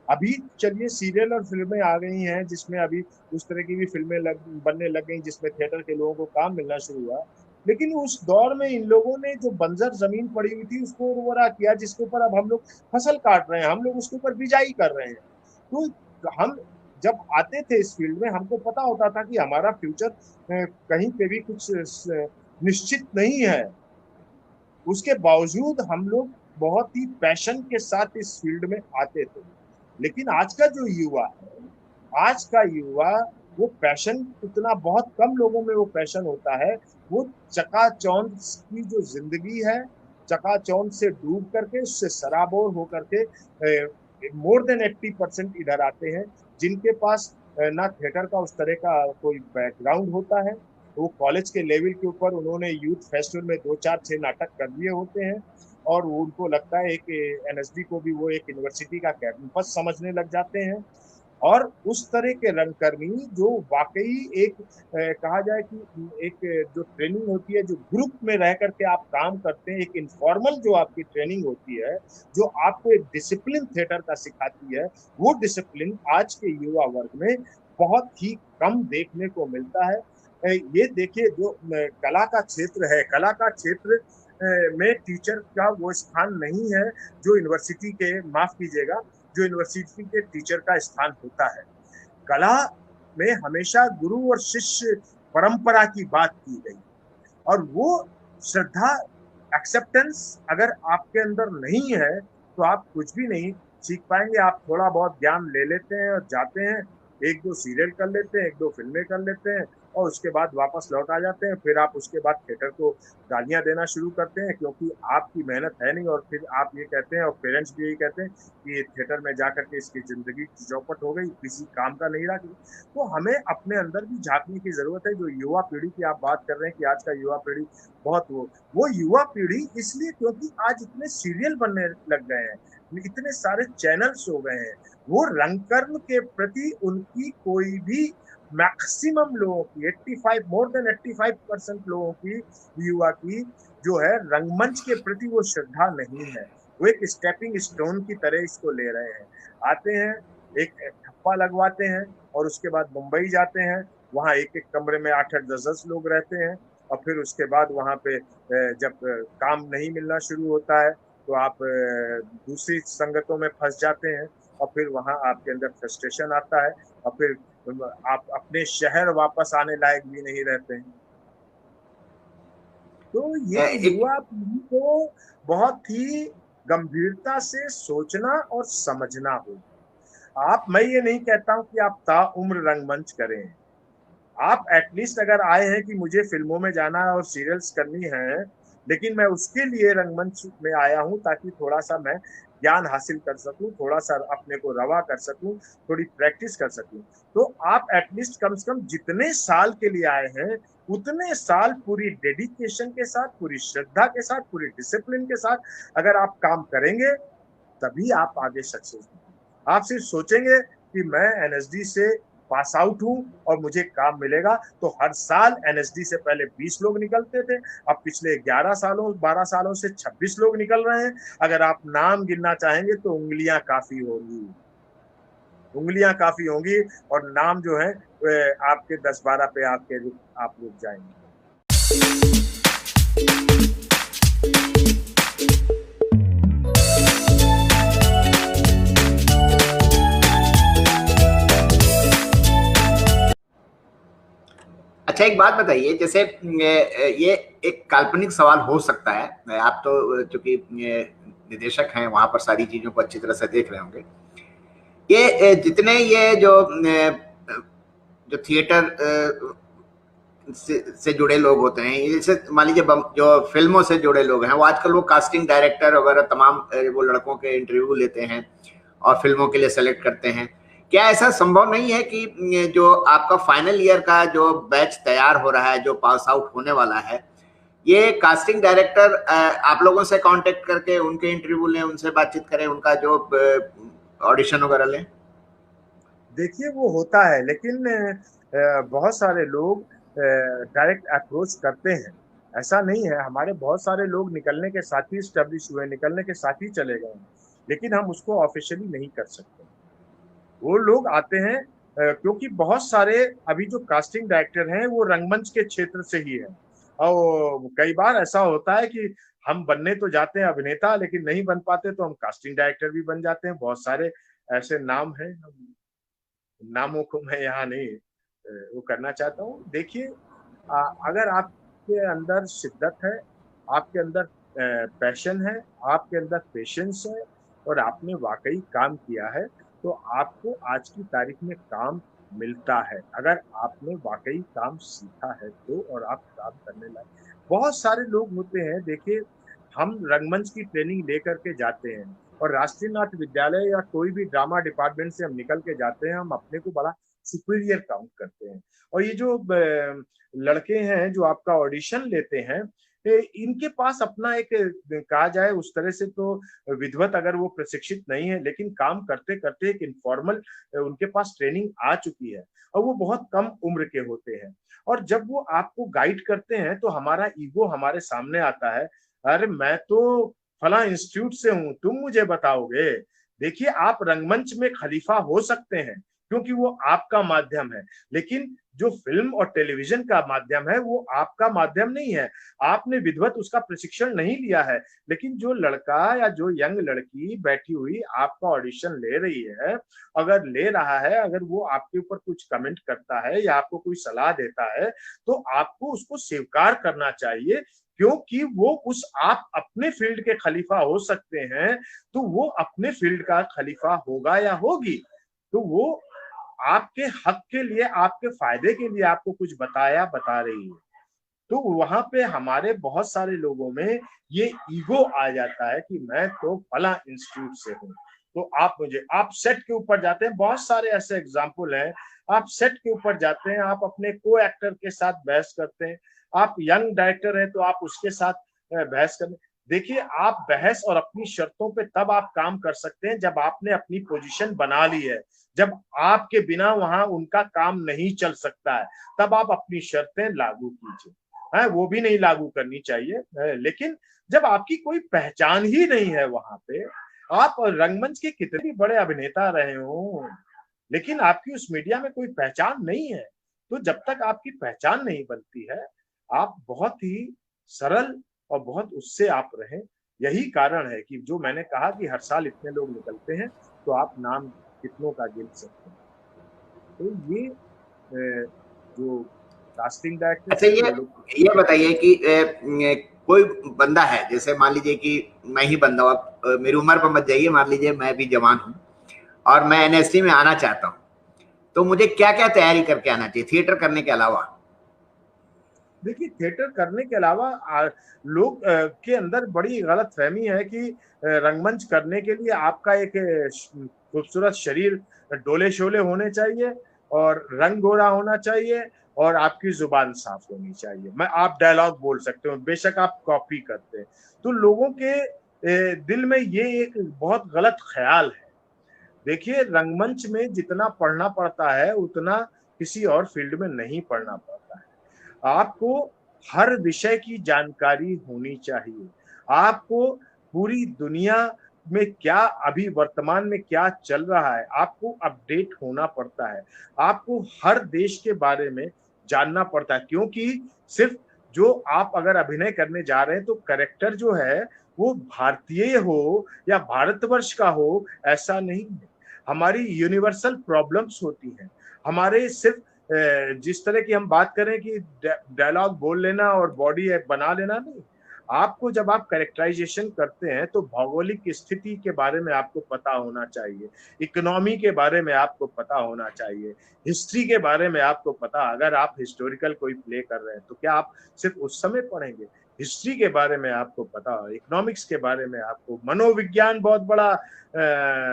अभी चलिए सीरियल और फिल्में आ गई हैं, जिसमें अभी उस तरह की भी फिल्में बनने लग गई, जिसमें थिएटर के लोगों को काम मिलना शुरू हुआ। लेकिन उस दौर में इन लोगों ने जो बंजर जमीन पड़ी हुई थी, उसको उर्वरा किया, जिसके ऊपर अब हम लोग फसल काट रहे हैं, हम लोग उसके ऊपर बिजाई कर रहे हैं। तो हम जब आते थे इस फील्ड में, हमको पता होता था कि हमारा फ्यूचर कहीं पे भी कुछ निश्चित नहीं है। उसके बावजूद हम लोग बहुत ही पैशन के साथ इस फील्ड में आते थे। लेकिन आज का जो युवा है, आज का युवा, वो पैशन उतना, बहुत कम लोगों में वो पैशन होता है। वो चकाचौंध की जो जिंदगी है, चकाचौंध से डूब करके, उससे सराबोर होकर के मोर देन 80% इधर आते हैं, जिनके पास ना थिएटर का उस तरह का कोई बैकग्राउंड होता है। वो कॉलेज के लेवल के ऊपर उन्होंने यूथ फेस्टिवल में 2-4-6 नाटक कर लिए होते हैं, और उनको लगता है कि एनएसडी को भी वो एक यूनिवर्सिटी का कैंपस समझने लग जाते हैं। और उस तरह के रंगकर्मी जो वाकई एक कहा जाए कि एक जो ट्रेनिंग होती है, जो ग्रुप में रह करके आप काम करते हैं, एक इनफॉर्मल जो आपकी ट्रेनिंग होती है, जो आपको एक डिसिप्लिन थिएटर का सिखाती है, वो डिसिप्लिन आज के युवा वर्ग में बहुत ही कम देखने को मिलता है। ये देखिए, जो कला का क्षेत्र है, कला का क्षेत्र में टीचर का वो स्थान नहीं है जो यूनिवर्सिटी के, माफ कीजिएगा, जो यूनिवर्सिटी के टीचर का स्थान होता है। कला में हमेशा गुरु और शिष्य परंपरा की बात की गई, और वो श्रद्धा, एक्सेप्टेंस अगर आपके अंदर नहीं है, तो आप कुछ भी नहीं सीख पाएंगे। आप थोड़ा बहुत ज्ञान ले लेते हैं और जाते हैं, 1-2 सीरियल कर लेते हैं, 1-2 फिल्में कर लेते हैं, और उसके बाद वापस लौट आ जाते हैं। फिर आप उसके बाद थिएटर को गालियां देना शुरू करते हैं, क्योंकि आपकी मेहनत है नहीं। और फिर आप ये कहते हैं, और पेरेंट्स भी यही कहते हैं, कि थिएटर में जाकर के इसकी जिंदगी चौपट हो गई, किसी काम का नहीं रहा। तो हमें अपने अंदर भी झांकने की जरूरत है। जो युवा पीढ़ी की आप बात कर रहे हैं, कि आज का युवा पीढ़ी बहुत, वो युवा पीढ़ी इसलिए क्योंकि आज इतने सीरियल बनने लग गए हैं, इतने सारे चैनल्स हो गए हैं, वो रंगकर्म के प्रति उनकी कोई भी, मैक्सिमम लोगों की 85, मोर देन 85% लोगों की, युवा की जो है, रंगमंच के प्रति वो श्रद्धा नहीं है। वो एक स्टेपिंग स्टोन की तरह इसको ले रहे हैं। आते हैं, एक ठप्पा लगवाते हैं, और उसके बाद मुंबई जाते हैं, वहां एक एक कमरे में 8-8, 10-10 लोग रहते हैं। और फिर उसके बाद वहां पे जब काम नहीं मिलना शुरू होता है, तो आप दूसरी संगतों में फंस जाते हैं, और फिर वहां आपके अंदर फ्रस्ट्रेशन आता है, और फिर आप अपने शहर वापस आने लायक भी नहीं रहते हैं। तो ये एक युवा पीढ़ी को बहुत ही गंभीरता से सोचना और समझना होगा। मैं ये नहीं कहता हूं कि आप ताउम्र रंगमंच करें। आप एटलीस्ट अगर आए हैं कि मुझे फिल्मों में जाना है और सीरियल्स करनी है, लेकिन मैं उसके लिए रंगमंच में आया हूं ताकि थोड़ा सा मैं ज्ञान हासिल कर सकूं, थोड़ा सा अपने को रवा कर सकूं, थोड़ी प्रैक्टिस कर सकूं, तो आप एटलीस्ट कम से कम जितने साल के लिए आए हैं उतने साल पूरी डेडिकेशन के साथ, पूरी श्रद्धा के साथ, पूरी डिसिप्लिन के साथ अगर आप काम करेंगे तभी आप आगे सक्सेस होंगे। आप सिर्फ सोचेंगे कि मैं एनएसडी से पास आउट हूं और मुझे काम मिलेगा, तो हर साल एनएसडी से पहले 20 लोग निकलते थे, अब पिछले 11 सालों 12 सालों से 26 लोग निकल रहे हैं। अगर आप नाम गिनना चाहेंगे तो उंगलियां काफी होंगी, उंगलियां काफी होंगी, और नाम जो है आपके 10-12 पे आप रुक जाएंगे। अच्छा, एक बात बताइए, जैसे ये एक काल्पनिक सवाल हो सकता है, आप तो चूंकि निदेशक हैं, वहां पर सारी चीजों को अच्छी तरह से देख रहे होंगे। ये जितने ये जो थिएटर से जुड़े लोग होते हैं, जैसे मान लीजिए जो फिल्मों से जुड़े लोग हैं, वो आजकल वो कास्टिंग डायरेक्टर वगैरह तमाम वो लड़कों के इंटरव्यू लेते हैं और फिल्मों के लिए सेलेक्ट करते हैं। क्या ऐसा संभव नहीं है कि जो आपका फाइनल ईयर का जो बैच तैयार हो रहा है, जो पास आउट होने वाला है, ये कास्टिंग डायरेक्टर आप लोगों से कांटेक्ट करके उनके इंटरव्यू लें, उनसे बातचीत करें, उनका जो ऑडिशन वगैरह लें? देखिए वो होता है, लेकिन बहुत सारे लोग डायरेक्ट अप्रोच करते हैं, ऐसा नहीं है। हमारे बहुत सारे लोग निकलने के साथ ही स्टेब्लिश हुए, निकलने के साथ ही चले गए, लेकिन हम उसको ऑफिशियली नहीं कर सकते। वो लोग आते हैं क्योंकि बहुत सारे अभी जो कास्टिंग डायरेक्टर हैं वो रंगमंच के क्षेत्र से ही है, और कई बार ऐसा होता है कि हम बनने तो जाते हैं अभिनेता, लेकिन नहीं बन पाते तो हम कास्टिंग डायरेक्टर भी बन जाते हैं। बहुत सारे ऐसे नाम हैं, नामों को मैं यहाँ नहीं वो करना चाहता हूँ। देखिए, अगर आपके अंदर शिद्दत है, आपके अंदर पैशन है, आपके अंदर पेशेंस है, और आपने वाकई काम किया है, तो आपको आज की तारीख में काम मिलता है। अगर आपने वाकई काम सीखा है तो, और आप काम करने लायक। बहुत सारे लोग होते हैं, देखिए हम रंगमंच की ट्रेनिंग लेकर के जाते हैं, और राष्ट्रीय नाट्य विद्यालय या कोई भी ड्रामा डिपार्टमेंट से हम निकल के जाते हैं, हम अपने को बड़ा सुपीरियर काउंट करते हैं। और ये जो लड़के हैं जो आपका ऑडिशन लेते हैं, इनके पास अपना एक, कहा जाए उस तरह से तो विधिवत अगर वो प्रशिक्षित नहीं है, लेकिन काम करते करते एक इनफॉर्मल उनके पास ट्रेनिंग आ चुकी है, और वो बहुत कम उम्र के होते हैं। और जब वो आपको गाइड करते हैं तो हमारा ईगो हमारे सामने आता है, अरे मैं तो फला इंस्टीट्यूट से हूं, तुम मुझे बताओगे। देखिए, आप रंगमंच में खलीफा हो सकते हैं क्योंकि वो आपका माध्यम है, लेकिन जो फिल्म और टेलीविजन का माध्यम है वो आपका माध्यम नहीं है। आपने विधिवत उसका प्रशिक्षण नहीं लिया है, लेकिन जो लड़का या जो यंग लड़की बैठी हुई आपका ऑडिशन ले रही है, अगर ले रहा है, अगर वो आपके ऊपर कुछ कमेंट करता है या आपको कोई सलाह देता है, तो आपको उसको स्वीकार करना चाहिए, क्योंकि वो आप अपने फील्ड के खलीफा हो सकते हैं, तो वो अपने फील्ड का खलीफा होगा या होगी, तो वो आपके हक के लिए, आपके फायदे के लिए आपको कुछ बता रही है। तो वहां पे हमारे बहुत सारे लोगों में ये ईगो आ जाता है कि मैं तो फला इंस्टीट्यूट से हूँ, तो आप सेट के ऊपर जाते हैं, बहुत सारे ऐसे एग्जाम्पल हैं। आप सेट के ऊपर जाते हैं, आप अपने को एक्टर के साथ बहस करते हैं, आप यंग डायरेक्टर हैं तो आप उसके साथ बहस करते। देखिए, आप बहस और अपनी शर्तों पे तब आप काम कर सकते हैं जब आपने अपनी पोजीशन बना ली है, जब आपके बिना वहां उनका काम नहीं चल सकता है, तब आप अपनी शर्तें लागू कीजिए। है, वो भी नहीं लागू करनी चाहिए, लेकिन जब आपकी कोई पहचान ही नहीं है वहां पे, आप रंगमंच के कितने भी बड़े अभिनेता रहे हो, लेकिन आपकी उस मीडिया में कोई पहचान नहीं है, तो जब तक आपकी पहचान नहीं बनती है, आप बहुत ही सरल और बहुत उससे आप रहें। यही कारण है कि जो मैंने कहा कि हर साल इतने लोग निकलते हैं, तो आप नाम कितनों का गिन सकते हैं। तो ये जो कास्टिंग डायरेक्टर, अच्छा, ये बताइए कि कोई बंदा है, जैसे मान लीजिए कि मैं ही बंदा हूं, अब मेरी उम्र पर मत जाइए, मान लीजिए मैं भी जवान हूं और मैं एनएसडी में आना चाहता हूं, तो मुझे क्या क्या तैयारी करके आना चाहिए थिएटर करने के अलावा? देखिए, थिएटर करने के अलावा लोग के अंदर बड़ी गलत फहमी है कि रंगमंच करने के लिए आपका एक खूबसूरत शरीर डोले शोले होने चाहिए और रंग गोरा होना चाहिए और आपकी जुबान साफ होनी चाहिए। मैं आप डायलॉग बोल सकते हो, बेशक आप कॉपी करते हैं। तो लोगों के दिल में ये एक बहुत गलत ख्याल है। देखिए, रंगमंच में जितना पढ़ना पड़ता है उतना किसी और फील्ड में नहीं पढ़ना पड़ता है। आपको हर विषय की जानकारी होनी चाहिए। आपको पूरी दुनिया में क्या अभी वर्तमान में क्या चल रहा है, आपको अपडेट होना पड़ता है। आपको हर देश के बारे में जानना पड़ता है, क्योंकि सिर्फ जो आप अगर अभिनय करने जा रहे हैं तो कैरेक्टर जो है वो भारतीय हो या भारतवर्ष का हो, ऐसा नहीं है। हमारी यूनिवर्सल प्रॉब्लम्स होती हैं। हमारे सिर्फ जिस तरह की हम बात करें कि डायलॉग बोल लेना और बॉडी बना लेना नहीं। आपको जब आप कैरेक्टराइजेशन करते हैं तो भौगोलिक स्थिति के बारे में आपको पता होना चाहिए, इकोनॉमी के बारे में आपको पता होना चाहिए, हिस्ट्री के बारे में आपको पता। अगर आप हिस्टोरिकल कोई प्ले कर रहे हैं तो क्या आप सिर्फ उस समय पढ़ेंगे? हिस्ट्री के बारे में आपको पता हो, इकोनॉमिक्स के बारे में आपको, मनोविज्ञान बहुत बड़ा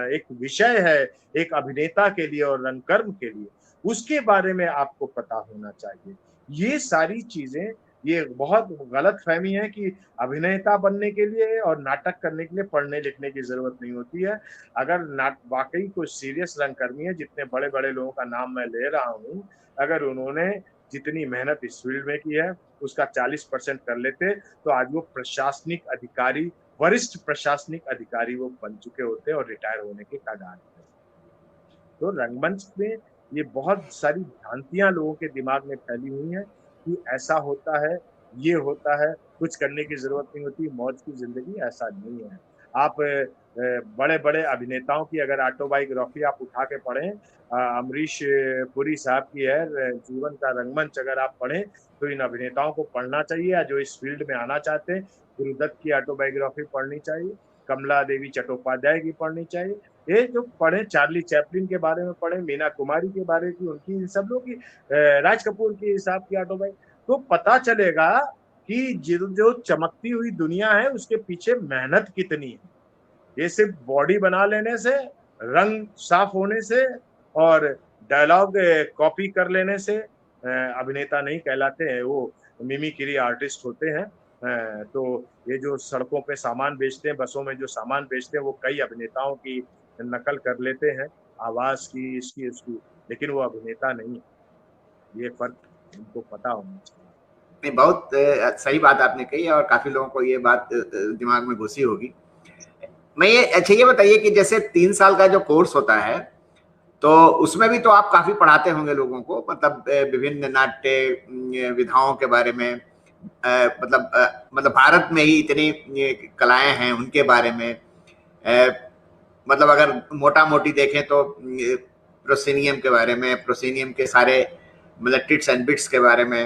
एक विषय है एक अभिनेता के लिए और रंगकर्म के लिए, उसके बारे में आपको पता होना चाहिए। ये सारी चीजें, ये बहुत गलत फहमी है कि अभिनेता बनने के लिए और नाटक करने के लिए पढ़ने लिखने की जरूरत नहीं होती है। अगर वाकई कोई सीरियस रंगकर्मी है, जितने बड़े बड़े लोगों का नाम मैं ले रहा हूँ, अगर उन्होंने जितनी मेहनत इस फील्ड में की है उसका 40% कर लेते तो आज वो प्रशासनिक अधिकारी, वरिष्ठ प्रशासनिक अधिकारी वो बन चुके होते और रिटायर होने के कगार पे। तो रंगमंच में ये बहुत सारी भ्रांतियां लोगों के दिमाग में फैली हुई हैं कि ऐसा होता है, ये होता है, कुछ करने की जरूरत नहीं होती, मौज की जिंदगी, ऐसा नहीं है। आप बड़े बड़े अभिनेताओं की अगर ऑटोबायोग्राफी आप उठा के पढ़ें, अमरीश पुरी साहब की है जीवन का रंगमंच, अगर आप पढ़ें तो इन अभिनेताओं को पढ़ना चाहिए, या जो इस फील्ड में आना चाहते हैं, गुरुदत्त की ऑटोबायोग्राफी पढ़नी चाहिए, कमला देवी चट्टोपाध्याय की पढ़नी चाहिए। ये जो पढ़े, चार्ली चैपलिन के बारे में पढ़े, मीना कुमारी के बारे की, उनकी, इन सब लोग की, राज कपूर की साहब की ऑटोबायोग्राफी, तो पता चलेगा कि जो चमकती हुई दुनिया है उसके पीछे मेहनत कितनी है। ये सिर्फ बॉडी बना लेने से, रंग साफ होने से और डायलॉग कॉपी कर लेने से अभिनेता नहीं कहलाते हैं, वो मिमिक्री आर्टिस्ट होते हैं। तो ये जो सड़कों पे सामान बेचते हैं, बसों में जो सामान बेचते हैं, वो कई अभिनेताओं की नकल कर लेते हैं, आवाज की, इसकी उसकी, लेकिन वो अभिनेता नहीं है। ये फर्क उनको पता होना चाहिए। नहीं, बहुत सही बात आपने कही और काफी लोगों को ये बात दिमाग में घुसी होगी। मैं ये अच्छा ये बताइए कि जैसे 3 साल का जो कोर्स होता है तो उसमें भी तो आप काफी पढ़ाते होंगे लोगों को, मतलब विभिन्न नाट्य विधाओं के बारे में, मतलब भारत में ही इतनी कलाएं हैं उनके बारे में, मतलब अगर मोटा मोटी देखें तो प्रोसेनियम के बारे में, प्रोसेनियम के सारे मतलब टिट्स एंड बिट्स के बारे में,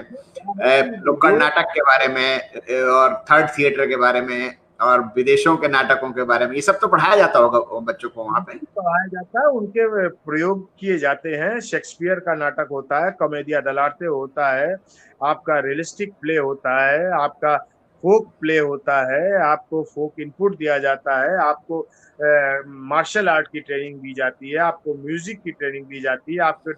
नुक्कड़ नाटक के बारे में और थर्ड थिएटर के बारे में और विदेशों के नाटकों के बारे में, ये सब तो पढ़ाया जाता होगा बच्चों को वहां पे? पढ़ाया जाता है, उनके प्रयोग किए जाते हैं। शेक्सपियर का नाटक होता है, कॉमेडिया दलार्ते होता है, आपका रियलिस्टिक प्ले होता है, आपका फोक प्ले होता है, आपको फोक इनपुट दिया जाता है, आपको मार्शल आर्ट की ट्रेनिंग दी जाती है, आपको म्यूजिक की ट्रेनिंग दी जाती है, आपको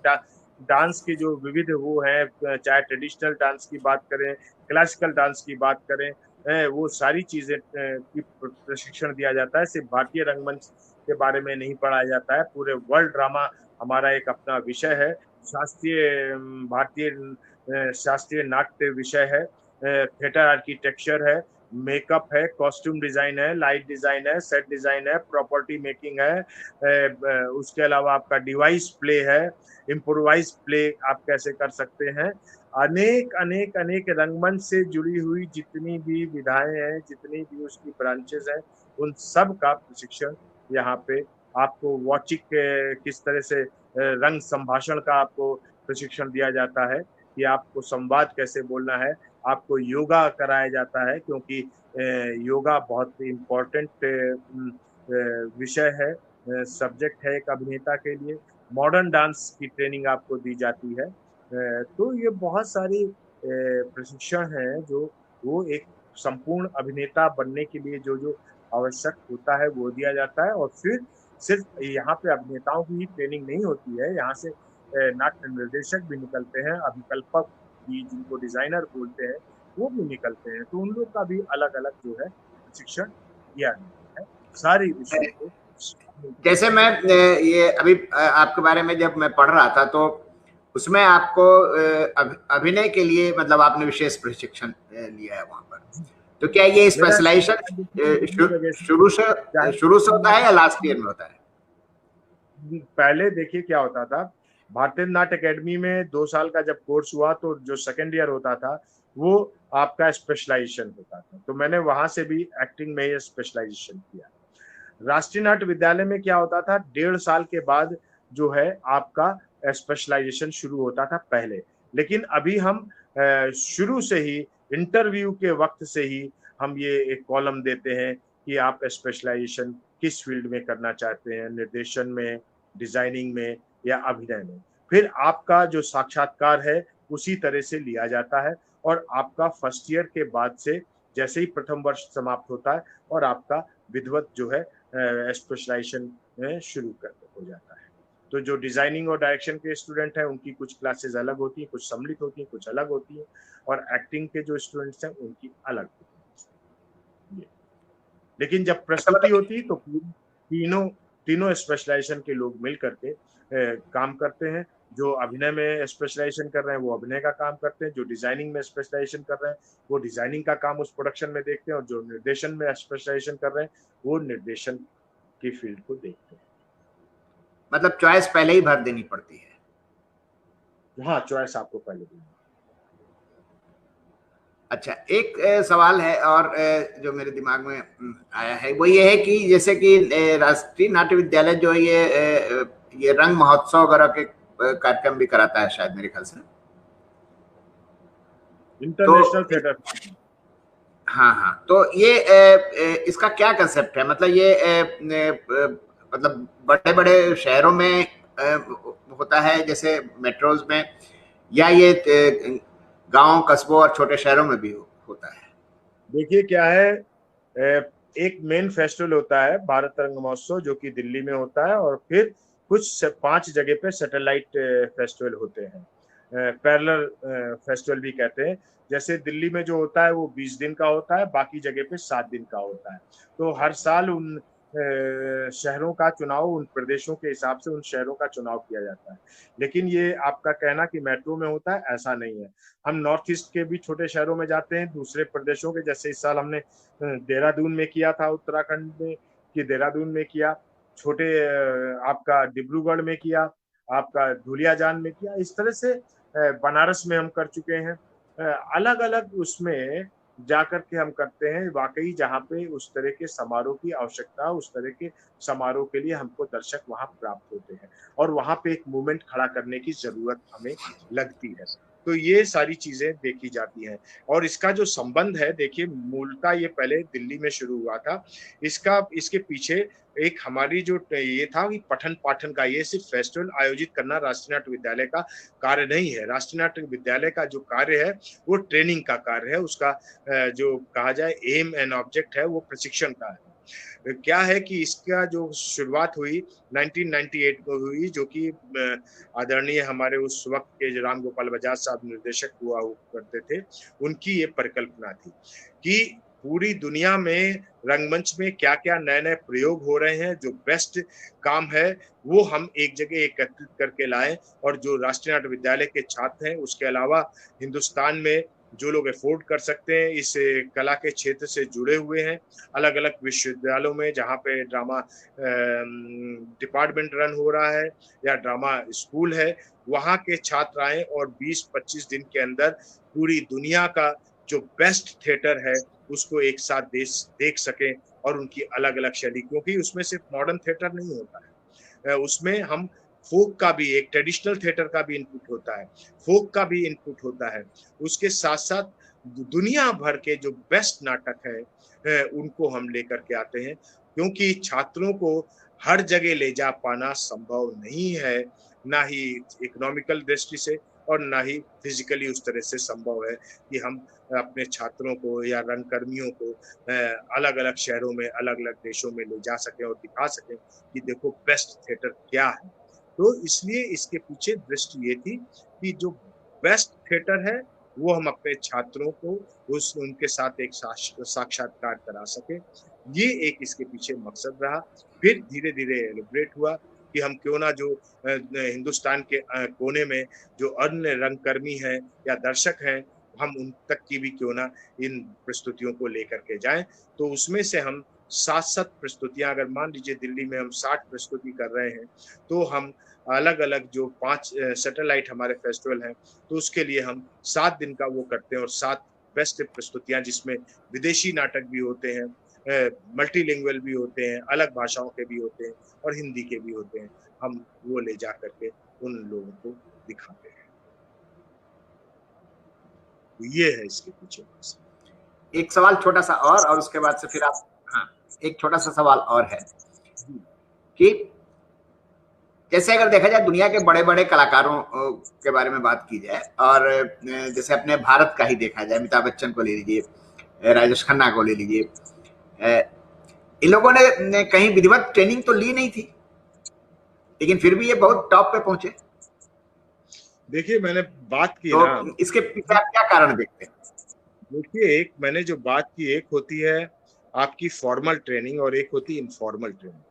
डांस के जो विविध वो हैं, चाहे ट्रेडिशनल डांस की बात करें, क्लासिकल डांस की बात करें, वो सारी चीजें की प्रशिक्षण दिया जाता है। सिर्फ भारतीय रंगमंच के बारे में नहीं पढ़ाया जाता है, पूरे वर्ल्ड ड्रामा हमारा एक अपना विषय है, शास्त्रीय भारतीय शास्त्रीय नाट्य विषय है, थिएटर आर्किटेक्चर है, मेकअप है, कॉस्ट्यूम डिजाइन है, लाइट डिजाइन है, सेट डिजाइन है, प्रॉपर्टी मेकिंग है, उसके अलावा आपका डिवाइस प्ले है, इम्प्रोवाइज प्ले आप कैसे कर सकते हैं। अनेक अनेक अनेक रंगमंच से जुड़ी हुई जितनी भी विधाएं हैं, जितनी भी उसकी ब्रांचेस हैं, उन सब का प्रशिक्षण यहाँ पे आपको वॉचिक किस तरह से रंग संभाषण का आपको प्रशिक्षण दिया जाता है कि आपको संवाद कैसे बोलना है। आपको योगा कराया जाता है, क्योंकि योगा बहुत इम्पोर्टेंट विषय है, सब्जेक्ट है एक अभिनेता के लिए। मॉडर्न डांस की ट्रेनिंग आपको दी जाती है। तो ये बहुत सारी प्रशिक्षण है जो वो एक संपूर्ण अभिनेता बनने के लिए जो जो आवश्यक होता है वो दिया जाता है। और फिर सिर्फ यहाँ पे अभिनेताओं की ही ट्रेनिंग नहीं होती है, यहाँ से नाट्य निर्देशक भी निकलते हैं, अभिकल्पक भी जिनको डिजाइनर बोलते हैं वो भी निकलते हैं। तो उन लोग का भी अलग अलग जो है प्रशिक्षण दिया जाता है सारी विषयों को। जैसे मैं ये अभी आपके बारे में जब मैं पढ़ रहा था तो उसमें आपको अभिनय के लिए मतलब आपने विशेष प्रशिक्षण लिया है वहां पर, तो क्या ये मेरा स्पेशलाइजेशन जगह शुरू से होता है या लास्ट ईयर में होता है? पहले देखिए क्या होता था, भारतीय नाट्य अकेडमी में 2 साल का जब कोर्स हुआ तो जो सेकेंड ईयर होता था वो आपका स्पेशलाइजेशन होता था। तो मैंने वहां से भी एक्टिंग में ही स्पेशलाइजेशन किया। राष्ट्रीय नाट्य विद्यालय में क्या होता था, 1.5 साल के बाद जो है आपका स्पेशलाइजेशन शुरू होता था पहले। लेकिन अभी हम शुरू से ही इंटरव्यू के वक्त से ही हम ये एक कॉलम देते हैं कि आप स्पेशलाइजेशन किस फील्ड में करना चाहते हैं, निर्देशन में, डिजाइनिंग में या अभिनय में। फिर आपका जो साक्षात्कार है उसी तरह से लिया जाता है और आपका फर्स्ट ईयर के बाद से जैसे ही प्रथम वर्ष समाप्त होता है और आपका विधिवत जो है स्पेशलाइजेशन शुरू कर हो जाता है। तो जो डिजाइनिंग और डायरेक्शन के स्टूडेंट हैं उनकी कुछ क्लासेस अलग होती हैं, कुछ सम्मिलित होती हैं, कुछ अलग होती हैं, और एक्टिंग के जो स्टूडेंट्स हैं उनकी अलग होती है। लेकिन जब प्रस्तुति होती तो तीनों तीनों स्पेशलाइजेशन के लोग मिल करके काम करते हैं। जो अभिनय में स्पेशलाइजेशन कर रहे हैं वो अभिनय का काम करते हैं, जो डिजाइनिंग में स्पेशलाइजेशन कर रहे हैं वो डिजाइनिंग का काम उस प्रोडक्शन में देखते हैं, और जो निर्देशन में स्पेशलाइजेशन कर रहे हैं वो निर्देशन की फील्ड को देखते हैं। मतलब चॉइस पहले ही भर देनी पड़ती है? हाँ, चॉइस आपको पहले देनी। अच्छा, एक सवाल है और जो मेरे दिमाग में आया है वो ये है कि जैसे कि राष्ट्रीय नाट्य विद्यालय जो ये रंग महोत्सव वगैरह के कार्यक्रम भी कराता है शायद मेरे ख्याल से। इंटरनेशनल तो थिएटर। हाँ हाँ, तो ये इसका क्या कंसेप्ट है? मतलब ये मतलब बड़े बड़े शहरों में होता है जैसे मेट्रोज में, या ये गांव कस्बों और छोटे शहरों में भी होता है? देखिए क्या है, एक मेन फेस्टिवल होता है भारत रंग महोत्सव जो कि दिल्ली में होता है, और फिर कुछ 5 जगह पे सैटेलाइट फेस्टिवल होते हैं, पैरेलल फेस्टिवल भी कहते हैं। जैसे दिल्ली में जो होता है वो 20 दिन का होता है, बाकी जगह पे 7 दिन का होता है। तो हर साल उन शहरों का चुनाव, उन प्रदेशों के हिसाब से उन शहरों का चुनाव किया जाता है। लेकिन ये आपका कहना कि मेट्रो में होता है, ऐसा नहीं है। हम नॉर्थ ईस्ट के भी छोटे शहरों में जाते हैं, दूसरे प्रदेशों के, जैसे इस साल हमने देहरादून में किया था, उत्तराखंड में कि देहरादून में किया, छोटे आपका डिब्रूगढ़ में किया, आपका धुलियाजान में किया, इस तरह से बनारस में हम कर चुके हैं। अलग अलग उसमें जाकर के हम करते हैं वाकई, जहाँ पे उस तरह के समारोह की आवश्यकता, उस तरह के समारोह के लिए हमको दर्शक वहां प्राप्त होते हैं और वहां पे एक मूवमेंट खड़ा करने की जरूरत हमें लगती है। तो ये सारी चीजें देखी जाती हैं। और इसका जो संबंध है, देखिए मूलतः ये पहले दिल्ली में शुरू हुआ था। इसके पीछे एक हमारी जो ये था कि पठन पाठन का, ये सिर्फ फेस्टिवल आयोजित करना राष्ट्रीय नाट्य विद्यालय का कार्य नहीं है। राष्ट्रीय नाट्य विद्यालय का जो कार्य है वो ट्रेनिंग का कार्य है। उसका जो कहा जाए एम एंड ऑब्जेक्ट है वो प्रशिक्षण का है। क्या है कि इसका जो शुरुआत हुई 1998 में हुई, जो कि आदरणीय हमारे उस वक्त के जो राम गोपाल बजाज साहब निर्देशक हुआ करते थे, उनकी ये परिकल्पना थी कि पूरी दुनिया में रंगमंच में क्या क्या नए नए प्रयोग हो रहे हैं, जो बेस्ट काम है वो हम एक जगह एकत्रित करके लाएं। और जो राष्ट्रीय नाट्य विद्यालय के छात्र हैं, उसके अलावा हिंदुस्तान में जो लोग अफोर्ड कर सकते हैं, इस कला के क्षेत्र से जुड़े हुए हैं, अलग अलग विश्वविद्यालयों में जहाँ पे ड्रामा डिपार्टमेंट रन हो रहा है या ड्रामा स्कूल है, वहाँ के छात्र आए और 20-25 दिन के अंदर पूरी दुनिया का जो बेस्ट थिएटर है उसको एक साथ देख सकें, और उनकी अलग अलग शैली, क्योंकि उसमें सिर्फ मॉडर्न थिएटर नहीं होता है, उसमें हम फोक का भी, एक ट्रेडिशनल थिएटर का भी इनपुट होता है, फोक का भी इनपुट होता है। उसके साथ साथ दुनिया भर के जो बेस्ट नाटक है उनको हम लेकर के आते हैं, क्योंकि छात्रों को हर जगह ले जा पाना संभव नहीं है, ना ही इकोनॉमिकल दृष्टि से और ना ही फिजिकली उस तरह से संभव है कि हम अपने छात्रों को या रंगकर्मियों को अलग अलग शहरों में, अलग अलग देशों में ले जा सकें और दिखा सकें कि देखो बेस्ट थिएटर क्या है। तो इसलिए इसके पीछे दृष्टि ये थी कि जो बेस्ट थिएटर है वो हम अपने छात्रों को उनके साथ एक साक्षात्कार करा सके, ये एक इसके पीछे मकसद रहा। फिर धीरे धीरे एलिब्रेट हुआ कि हम क्यों ना जो हिंदुस्तान के कोने में जो अन्य रंगकर्मी हैं या दर्शक हैं, हम उन तक की भी क्यों ना इन प्रस्तुतियों को लेकर के जाएं। तो उसमें से हम 7-7 प्रस्तुतियां, अगर मान लीजिए दिल्ली में हम 60 प्रस्तुति कर रहे हैं, तो हम अलग अलग जो 5 सैटेलाइट हमारे फेस्टिवल हैं, तो उसके लिए हम 7 दिन का वो करते हैं और 7 बेस्ट प्रस्तुतियां जिसमें विदेशी नाटक भी होते हैं, मल्टीलिंगुअल भी होते हैं, अलग भाषाओं के भी होते हैं और हिंदी के भी होते हैं, हम वो ले जा करके उन लोगों को दिखाते हैं। ये है इसके पीछे। एक सवाल छोटा सा और उसके बाद से फिर आप, हाँ, एक छोटा सा सवाल और है कि जैसे अगर देखा जाए दुनिया के बड़े बड़े कलाकारों के बारे में बात की जाए, और जैसे अपने भारत का ही देखा जाए, अमिताभ बच्चन को ले लीजिए, राजेश खन्ना को ले लीजिए, इन लोगों ने कहीं विधिवत ट्रेनिंग तो ली नहीं थी, लेकिन फिर भी ये बहुत टॉप पे पहुंचे। देखिए मैंने बात की तो ना, इसके पीछे आप क्या कारण देखते हैं? देखिए एक मैंने जो बात की, एक होती है आपकी फॉर्मल ट्रेनिंग और एक होती है इनफॉर्मल ट्रेनिंग।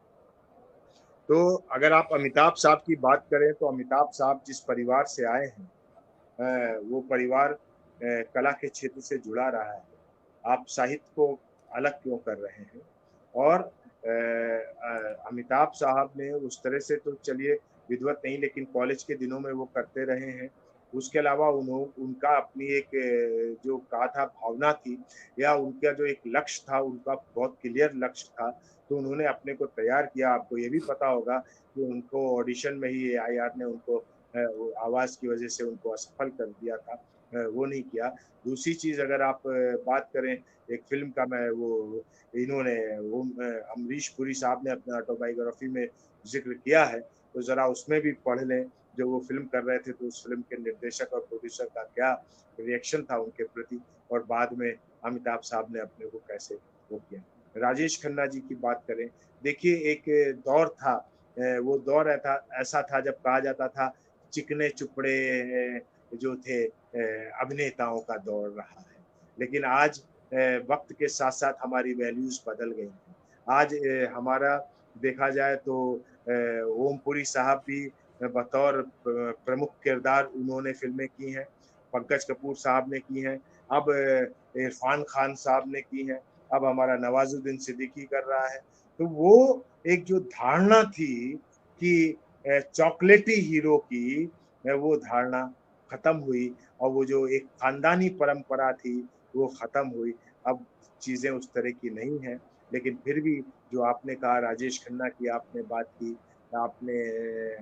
तो अगर आप अमिताभ साहब की बात करें तो अमिताभ साहब जिस परिवार से आए हैं, वो परिवार कला के क्षेत्र से जुड़ा रहा है। आप साहित्य को अलग क्यों कर रहे हैं? और अमिताभ साहब ने उस तरह से तो चलिए विधिवत नहीं, लेकिन कॉलेज के दिनों में वो करते रहे हैं। उसके अलावा उनका अपनी एक जो कहा था भावना थी या उनका जो एक लक्ष्य था, उनका बहुत क्लियर लक्ष्य था, तो उन्होंने अपने को तैयार किया। आपको ये भी पता होगा कि उनको ऑडिशन में ही AIR ने उनको आवाज की वजह से उनको असफल कर दिया था, वो नहीं किया। दूसरी चीज अगर आप बात करें एक फिल्म का, मैं वो इन्होंने वो अमरीश पुरी साहब ने अपने ऑटोबायोग्राफी में जिक्र किया है, तो जरा उसमें भी पढ़ लें। जो वो फिल्म कर रहे थे तो उस फिल्म के निर्देशक और प्रोड्यूसर का क्या रिएक्शन था उनके प्रति, और बाद में अमिताभ साहब ने अपने को कैसे वो किया। राजेश खन्ना जी की बात करें, देखिए एक दौर था, वो दौर ऐसा था जब कहा जाता था चिकने चुपड़े जो थे अभिनेताओं का दौर रहा है। लेकिन आज वक्त के साथ साथ हमारी वैल्यूज बदल गई हैं। आज हमारा देखा जाए तो ओमपुरी साहब भी बतौर प्रमुख किरदार उन्होंने फिल्में की हैं, पंकज कपूर साहब ने की हैं, अब इरफान खान साहब ने की हैं, अब हमारा नवाजुद्दीन सिद्दीकी कर रहा है। तो वो एक जो धारणा थी कि चॉकलेटी हीरो की, वो धारणा खत्म हुई और वो जो एक खानदानी परंपरा थी वो खत्म हुई। अब चीजें उस तरह की नहीं है। लेकिन फिर भी जो आपने कहा, राजेश खन्ना की आपने बात की, आपने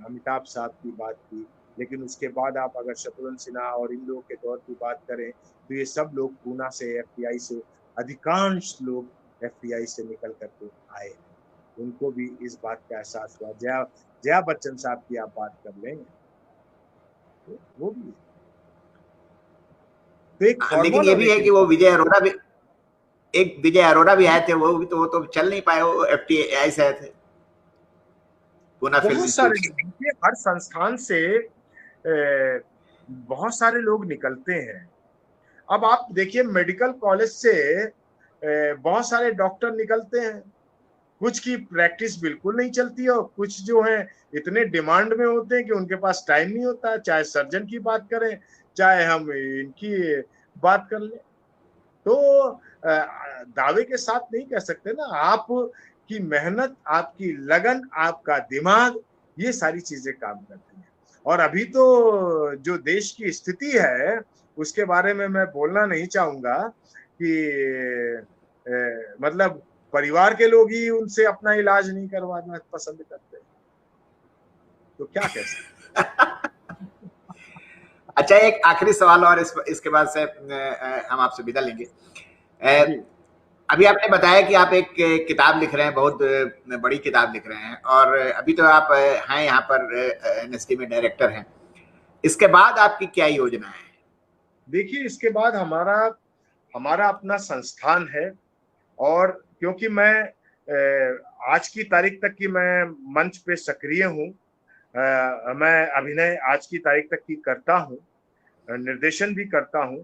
अमिताभ साहब की बात की, लेकिन उसके बाद आप अगर शत्रुघ्न सिन्हा और इन लोगों के दौर की बात करें तो ये सब लोग पूना से, FTI से, अधिकांश लोग FTI से निकल करके आए। उनको भी इस बात का एहसास हुआ। जया बच्चन साहब की आप बात कर लें तो वो भी है। तो एक लेकिन ये भी है कि वो विजय अरोरा भी आए थे, वो तो चल नहीं पाए, वो FTI से आए थे, पूना फिल्म बहुत सारे देखिए, हर संस्थान से बहुत सारे लोग निकलते हैं। अब आप देखिए मेडिकल कॉलेज से बहुत सारे डॉक्टर निकलते हैं, कुछ की प्रैक्टिस बिल्कुल नहीं चलती है और कुछ जो है इतने डिमांड में होते हैं कि उनके पास टाइम नहीं होता है। चाहे सर्जन की बात करें, चाहे हम इनकी बात कर लें, तो दावे के साथ नहीं कह सकते ना। आप की मेहनत, आपकी लगन, आपका दिमाग, ये सारी चीजें काम करती हैं। और अभी तो जो देश की स्थिति है उसके बारे में मैं बोलना नहीं चाहूंगा कि मतलब परिवार के लोग ही उनसे अपना इलाज नहीं करवाना पसंद करते, तो क्या कह सकते। अच्छा, एक आखिरी सवाल और इसके बाद से हम आपसे विदा लेंगे। अभी आपने बताया कि आप एक किताब लिख रहे हैं, बहुत बड़ी किताब लिख रहे हैं, और अभी तो आप हैं यहाँ पर एनएसडी में डायरेक्टर हैं। इसके बाद आपकी क्या योजना है? देखिए, इसके बाद हमारा हमारा अपना संस्थान है, और क्योंकि मैं आज की तारीख तक की मैं मंच पे सक्रिय हूँ, मैं अभिनय आज की तारीख तक की करता हूँ, निर्देशन भी करता हूँ,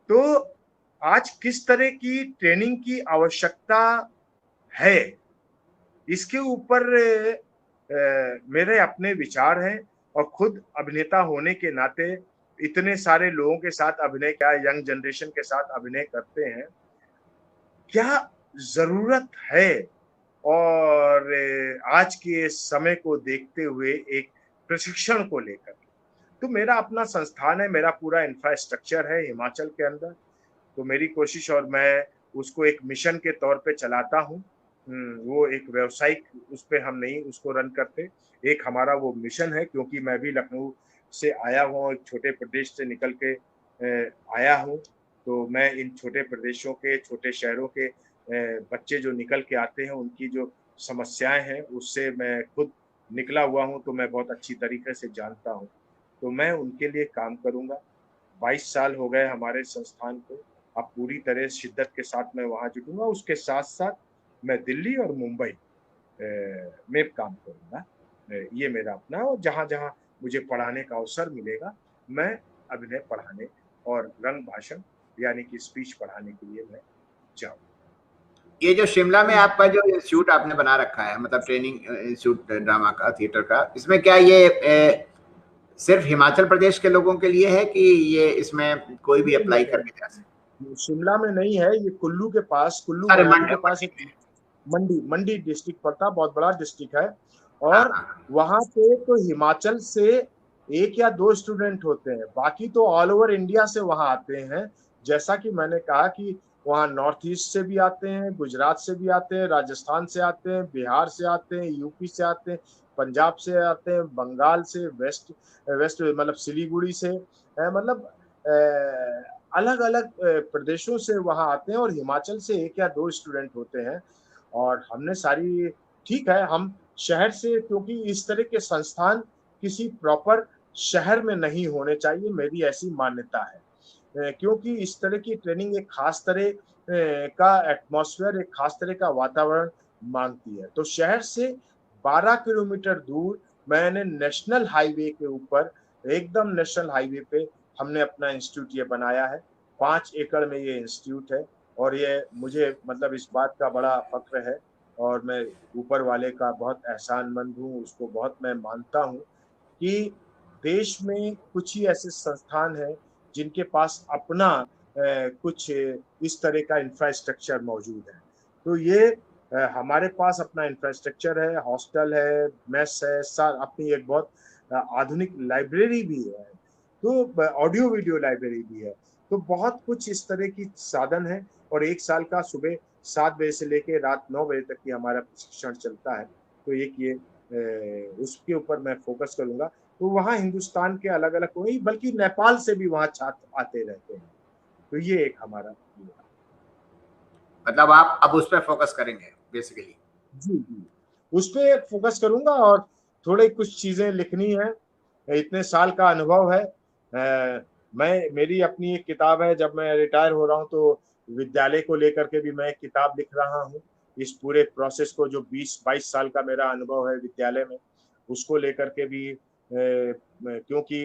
तो आज किस तरह की ट्रेनिंग की आवश्यकता है, इसके ऊपर मेरे अपने विचार हैं। और खुद अभिनेता होने के नाते इतने सारे लोगों के साथ अभिनय किया, यंग जनरेशन के साथ अभिनय करते हैं, क्या जरूरत है, और आज के समय को देखते हुए एक प्रशिक्षण को लेकर, तो मेरा अपना संस्थान है, मेरा पूरा इंफ्रास्ट्रक्चर है हिमाचल के अंदर। तो मेरी कोशिश, और मैं उसको एक मिशन के तौर पे चलाता हूँ। वो एक व्यवसायिक उस पे हम नहीं उसको रन करते, एक हमारा वो मिशन है, क्योंकि मैं भी लखनऊ से आया हूँ, एक छोटे प्रदेश से निकल के आया हूँ। तो मैं इन छोटे प्रदेशों के, छोटे शहरों के बच्चे जो निकल के आते हैं, उनकी जो समस्याएं हैं, उससे मैं खुद निकला हुआ हूँ, तो मैं बहुत अच्छी तरीके से जानता हूँ। तो मैं उनके लिए काम करूंगा। 22 साल हो गए हमारे संस्थान को, अब पूरी तरह शिद्दत के साथ मैं वहां जुटूंगा। उसके साथ साथ मैं दिल्ली और मुंबई में काम करूंगा। ये मेरा अपना, और जहां जहां मुझे पढ़ाने का अवसर मिलेगा, मैं अभिनय पढ़ाने और रंग भाषण यानी कि स्पीच पढ़ाने के लिए मैं जाऊँ। ये जो शिमला में आपका जो इंस्टीट्यूट आपने बना रखा है, मतलब ट्रेनिंग इंस्टीट्यूट ड्रामा का, थिएटर का, इसमें क्या ये सिर्फ हिमाचल प्रदेश के लोगों के लिए है कि ये इसमें कोई भी नहीं अप्लाई नहीं करके जा सकता नहीं, शिमला में नहीं है, ये कुल्लू के पास, कुल्लू है? अरे मनाली मंडी के पास मंडी एक में। मंडी मंडी डिस्ट्रिक्ट पड़ता, बहुत बड़ा डिस्ट्रिक्ट है। हाँ और हाँ। वहां पे तो हिमाचल से एक या दो स्टूडेंट होते हैं, बाकी तो ऑल ओवर इंडिया से वहां आते हैं। जैसा कि मैंने कहा कि वहाँ नॉर्थ ईस्ट से भी आते हैं, गुजरात से भी आते हैं, राजस्थान से आते हैं, बिहार से आते हैं, यूपी से आते हैं, पंजाब से आते हैं, बंगाल से, वेस्ट वेस्ट मतलब सिलीगुड़ी से, मतलब अलग अलग प्रदेशों से वहां आते हैं, और हिमाचल से एक या दो स्टूडेंट होते हैं। और हमने सारी, ठीक है, हम शहर से, क्योंकि इस तरह के संस्थान किसी प्रॉपर शहर में नहीं होने चाहिए, मेरी ऐसी मान्यता है। क्योंकि इस तरह की ट्रेनिंग एक खास तरह का एटमॉस्फेयर, एक खास तरह का वातावरण मांगती है। तो शहर से 12 किलोमीटर दूर मैंने नेशनल हाईवे के ऊपर, एकदम नेशनल हाईवे पे हमने अपना इंस्टीट्यूट ये बनाया है। 5 एकड़ में ये इंस्टीट्यूट है, और ये मुझे मतलब इस बात का बड़ा फक्र है, और मैं ऊपर वाले का बहुत एहसानमंद हूँ, उसको बहुत मैं मानता हूँ कि देश में कुछ ही ऐसे संस्थान हैं जिनके पास अपना कुछ इस तरह का इंफ्रास्ट्रक्चर मौजूद है। तो ये हमारे पास अपना इंफ्रास्ट्रक्चर है, हॉस्टल है, मेस है, अपनी एक बहुत आधुनिक लाइब्रेरी भी है, तो ऑडियो वीडियो लाइब्रेरी भी है। तो बहुत कुछ इस तरह की साधन है, और 1 साल का सुबह 7 बजे से लेकर रात 9 बजे तक की हमारा प्रशिक्षण चलता है। तो एक ये उसके ऊपर मैं फोकस करूंगा। तो वहाँ हिंदुस्तान के अलग अलग, कोई बल्कि नेपाल से भी वहाँ छात्र आते रहते हैं। तो ये एक हमारा मतलब आप अब उस पर फोकस करेंगे बेसिकली? जी जी, उस पे फोकस करूंगा, और थोड़े कुछ चीजें लिखनी है। इतने साल का अनुभव है। मैं, मेरी अपनी एक किताब है, जब मैं रिटायर हो रहा हूँ तो विद्यालय को लेकर के भी मैं एक किताब लिख रहा हूँ। इस पूरे प्रोसेस को, जो 20-22 साल का मेरा अनुभव है विद्यालय में, उसको लेकर के भी, क्योंकि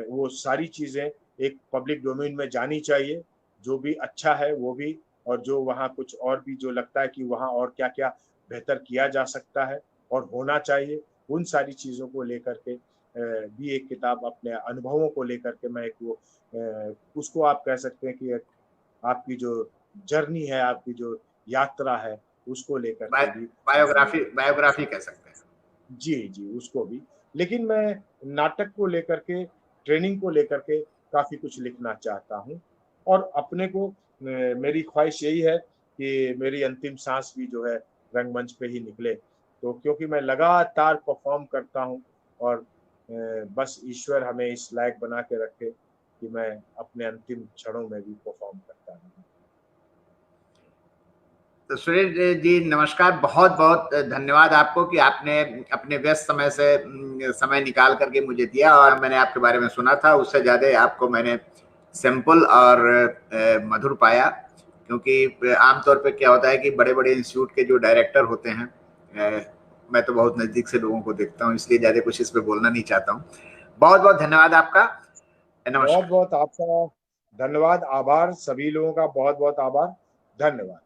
वो सारी चीजें एक पब्लिक डोमेन में जानी चाहिए, जो भी अच्छा है वो भी, और जो वहाँ कुछ और भी जो लगता है कि वहाँ और क्या क्या बेहतर किया जा सकता है और होना चाहिए, उन सारी चीजों को लेकर के भी एक किताब, अपने अनुभवों को लेकर के मैं एक वो, उसको आप कह सकते हैं कि आपकी जो जर्नी है, आपकी जो यात्रा है, उसको लेकर के भी मैं, बायोग्राफी बायोग्राफी कह सकते हैं। जी जी, उसको भी। लेकिन मैं नाटक को लेकर के, ट्रेनिंग को लेकर के काफी कुछ लिखना चाहता हूँ। और अपने को, मेरी ख्वाहिश यही है कि मेरी अंतिम सांस भी जो है रंगमंच पे ही निकले। तो क्योंकि मैं लगातार परफॉर्म करता हूँ, और बस ईश्वर हमें इस लायक बना के रखे कि मैं अपने अंतिम क्षणों में भी परफॉर्म करता रहूं। तो सुरेश जी नमस्कार, बहुत बहुत धन्यवाद आपको कि आपने अपने व्यस्त समय से समय निकाल करके मुझे दिया, और मैंने आपके बारे में सुना था, उससे ज्यादा आपको मैंने सिंपल और मधुर पाया। क्योंकि आमतौर पे क्या होता है कि बड़े बड़े इंस्टीट्यूट के जो डायरेक्टर होते हैं, मैं तो बहुत नजदीक से लोगों को देखता हूँ, इसलिए ज्यादा कुछ इस पे बोलना नहीं चाहता हूँ। बहुत बहुत धन्यवाद आपका। बहुत नमस्कार। बहुत आपका धन्यवाद, आभार, सभी लोगों का बहुत बहुत आभार, धन्यवाद।